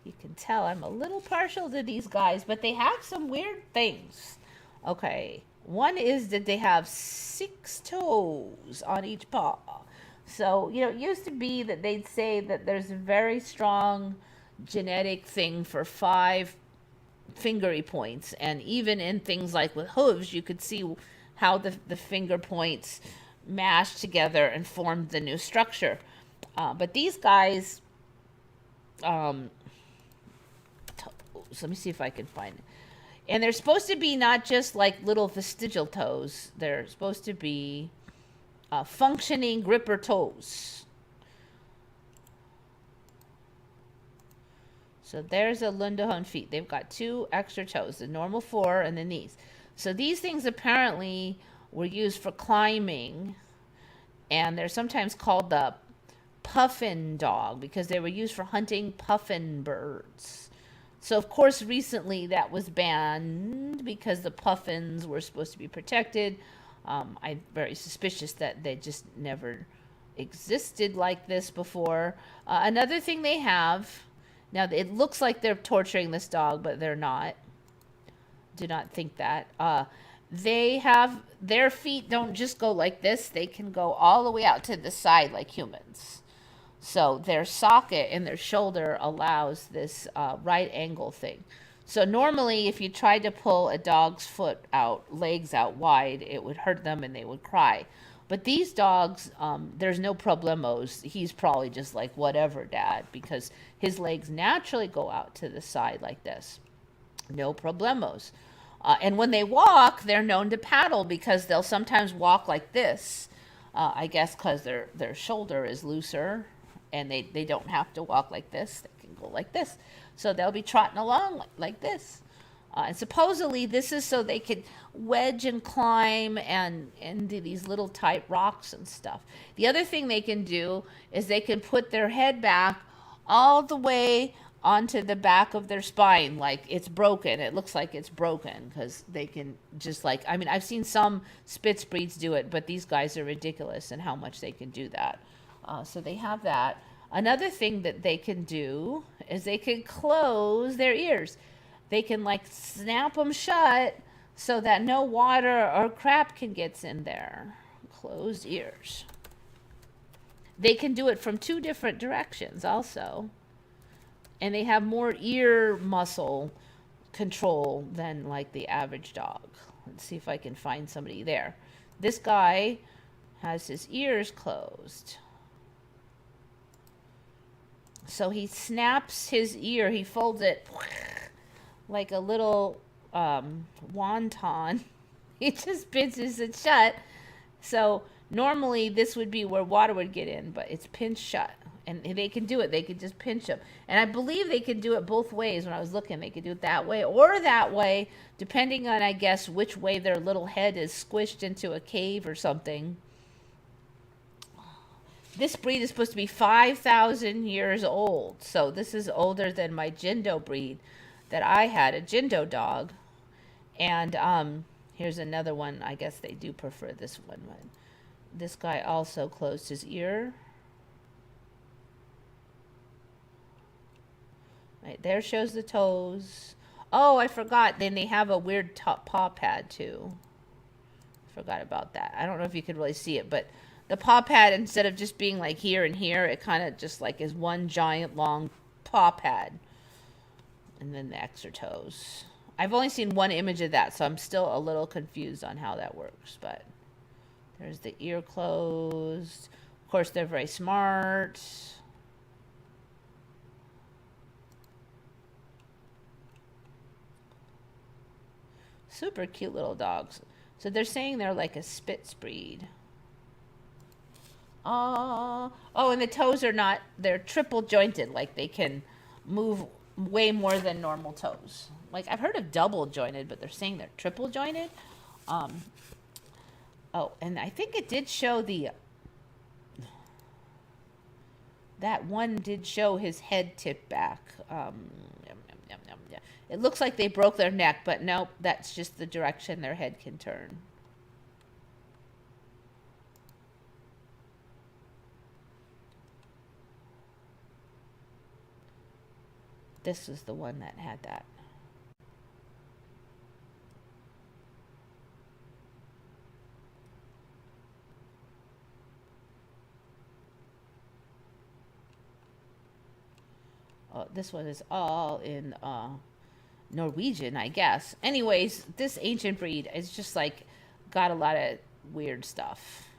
You can tell I'm a little partial to these guys, but they have some weird things. Okay, one is that they have 6 toes on each paw. So, you know, it used to be that they'd say that there's a very strong genetic thing for 5 fingery points. And even in things like with hooves, you could see how the finger points mashed together and formed the new structure. But these guys... So let me see if I can find it. And they're supposed to be not just like little vestigial toes. They're supposed to be functioning gripper toes. So there's a Lundehund feet. They've got 2 extra toes, the normal 4 and the knees. So these things apparently were used for climbing, and they're sometimes called the puffin dog because they were used for hunting puffin birds. So, of course, recently that was banned because the puffins were supposed to be protected. I'm very suspicious that they just never existed like this before. Another thing they have, now it looks like they're torturing this dog, but they're not. Do not think that. They have, their feet don't just go like this. They can go all the way out to the side like humans. So their socket in their shoulder allows this right angle thing. So normally if you tried to pull a dog's foot out, legs out wide, it would hurt them and they would cry. But these dogs, there's no problemos. He's probably just like, whatever, Dad, because his legs naturally go out to the side like this. No problemos. And when they walk, they're known to paddle because they'll sometimes walk like this. I guess because their shoulder is looser. And they don't have to walk like this. They can go like this. So they'll be trotting along like this. And supposedly this is so they could wedge and climb and into these little tight rocks and stuff. The other thing they can do is they can put their head back all the way onto the back of their spine like it's broken. It looks like it's broken because they can just like, I mean, I've seen some Spitz breeds do it, but these guys are ridiculous in how much they can do that. So they have that. Another thing that they can do is they can close their ears. They can like snap them shut so that no water or crap can get in there. Closed ears. They can do it from 2 different directions also. And they have more ear muscle control than like the average dog. Let's see if I can find somebody there. This guy has his ears closed. So he snaps his ear, he folds it like a little wonton. He just pinches it shut. So normally this would be where water would get in, but it's pinched shut. And they can do it. They can just pinch them. And I believe they can do it both ways when I was looking. They could do it that way or that way, depending on, I guess, which way their little head is squished into a cave or something. This breed is supposed to be 5,000 years old. So this is older than my Jindo breed that I had, a Jindo dog. And here's another one. I guess they do prefer this one. This guy also closed his ear. Right, there shows the toes. Oh, I forgot. Then they have a weird top paw pad too. Forgot about that. I don't know if you could really see it, but the paw pad, instead of just being like here and here, it kind of just like is one giant long paw pad. And then the extra toes. I've only seen one image of that, so I'm still a little confused on how that works. But there's the ear closed. Of course, they're very smart. Super cute little dogs. So they're saying they're like a Spitz breed. Oh, and the toes are not, they're triple jointed. Like they can move way more than normal toes. Like I've heard of double jointed, but they're saying they're triple jointed. Oh, and I think it did show that one did show his head tipped back. It looks like they broke their neck, but nope, that's just the direction their head can turn. This is the one that had that. Oh, this one is all in Norwegian, I guess. Anyways, this ancient breed is just like got a lot of weird stuff.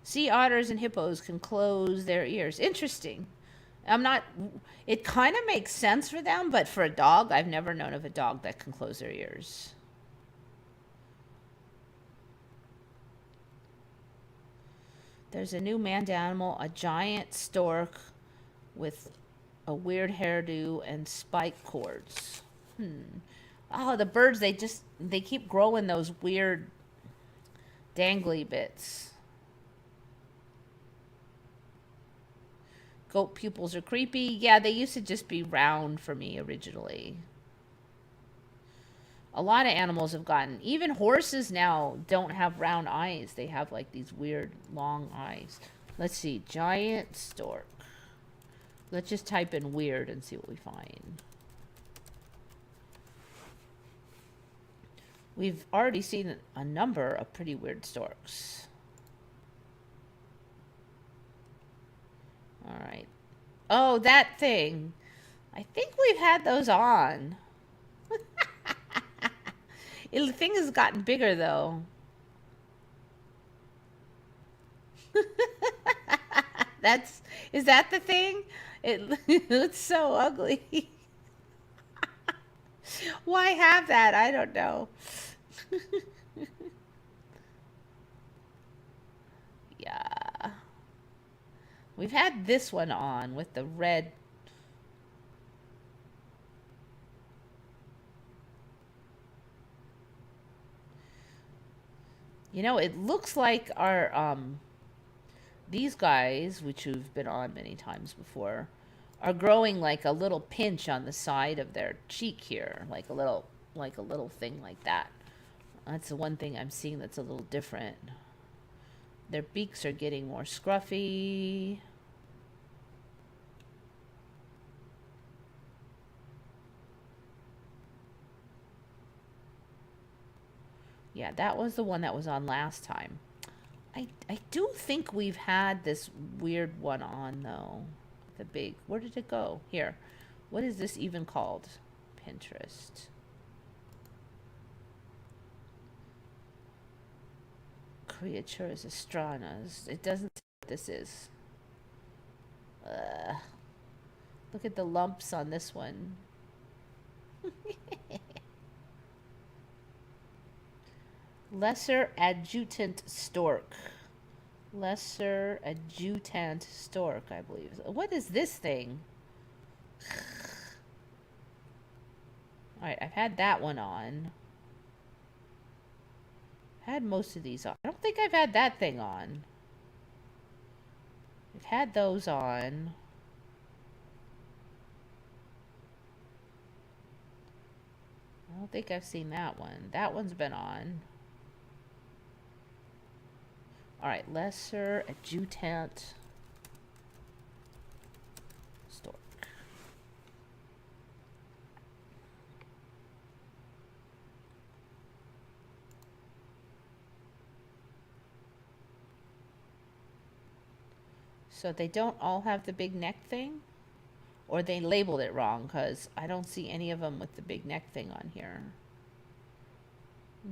Sea otters and hippos can close their ears. Interesting. It kind of makes sense for them, but for a dog, I've never known of a dog that can close their ears. There's a new manned animal, a giant stork with a weird hairdo and spike cords. Oh, the birds, they keep growing those weird dangly bits. Goat pupils are creepy. Yeah, they used to just be round for me originally. A lot of animals have gotten, even horses now don't have round eyes. They have like these weird long eyes. Let's see, giant stork. Let's just type in weird and see what we find. We've already seen a number of pretty weird storks. All right. Oh, that thing. I think we've had those on. The thing has gotten bigger, though. Is that the thing? It's so ugly. Why have that? I don't know. Yeah. We've had this one on with the red. You know, it looks like our these guys, which we've been on many times before, are growing like a little pinch on the side of their cheek here, like a little thing like that. That's the one thing I'm seeing that's a little different. Their beaks are getting more scruffy. Yeah, that was the one that was on last time. I do think we've had this weird one on, though. The big... Where did it go? Here. What is this even called? Pinterest. Creatures Astranas. It doesn't say what this is. Look at the lumps on this one. Lesser Adjutant Stork. Lesser Adjutant Stork, I believe. What is this thing? Alright, I've had that one on. I've had most of these on. I don't think I've had that thing on. I've had those on. I don't think I've seen that one. That one's been on. Alright, Lesser Adjutant Stork. So they don't all have the big neck thing? Or they labeled it wrong, because I don't see any of them with the big neck thing on here.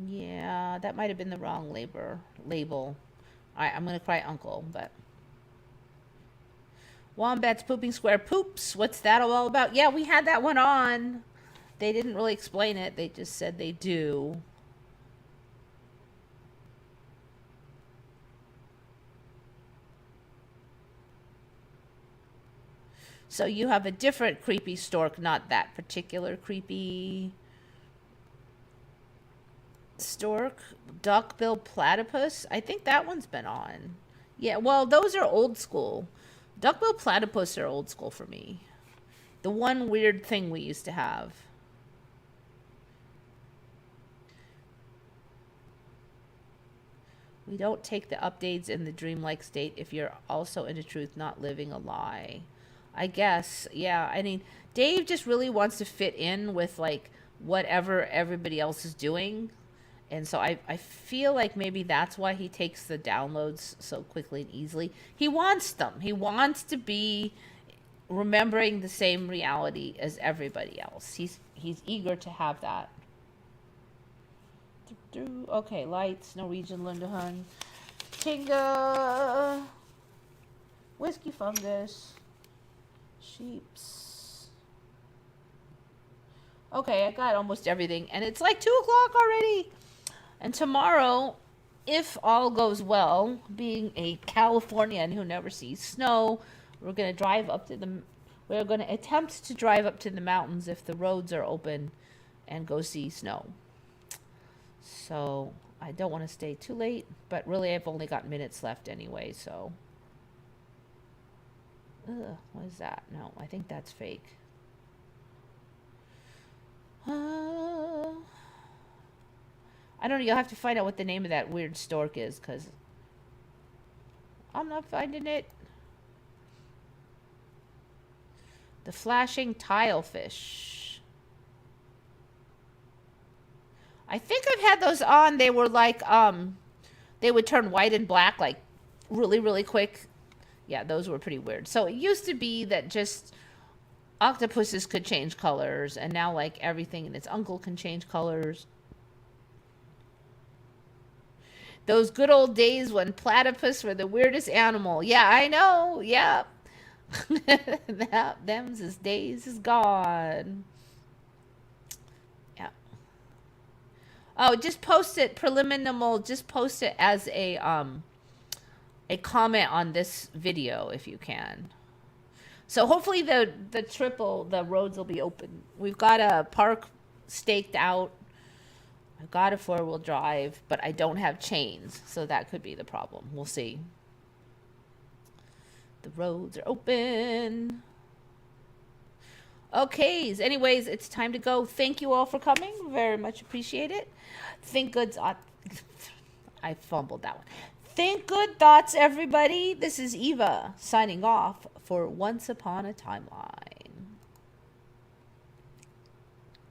Yeah, that might have been the wrong label. Alright, I'm going to cry uncle, but... Wombat's Pooping Square Poops. What's that all about? Yeah, we had that one on. They didn't really explain it. They just said they do. So you have a different creepy stork, not that particular creepy stork. Duckbill platypus. I think that one's been on. Yeah, well, those are old school. Duckbill platypus are old school for me. The one weird thing we used to have. We don't take the updates in the dreamlike state if you're also in the truth, not living a lie. I guess, yeah. I mean, Dave just really wants to fit in with, like, whatever everybody else is doing. And so I feel like maybe that's why he takes the downloads so quickly and easily. He wants them. He wants to be remembering the same reality as everybody else. He's eager to have that. Okay, lights, Norwegian Lundahun, Tinga, whiskey fungus, sheeps. Okay, I got almost everything, and it's like 2 o'clock already. And tomorrow, if all goes well, being a Californian who never sees snow, we're going to drive up to the... We're going to attempt to drive up to the mountains if the roads are open and go see snow. So, I don't want to stay too late, but really I've only got minutes left anyway, so... Ugh, what is that? No, I think that's fake. I don't know, you'll have to find out what the name of that weird stork is, because I'm not finding it. The flashing tilefish. I think I've had those on. They were like, they would turn white and black, like, really, really quick. Yeah, those were pretty weird. So it used to be that just octopuses could change colors, and now, like, everything and its uncle can change colors. Those good old days when platypus were the weirdest animal. Yeah, I know. Yeah. Them's days is gone. Yeah. Oh, just post it preliminary. Just post it as a comment on this video if you can. So hopefully the roads will be open. We've got a park staked out. I've got a 4-wheel drive, but I don't have chains, so that could be the problem. We'll see. The roads are open. Okay, anyways, it's time to go. Thank you all for coming. Very much appreciate it. Think good thoughts. I fumbled that one. Think good thoughts, everybody. This is Eva signing off for Once Upon a Timeline.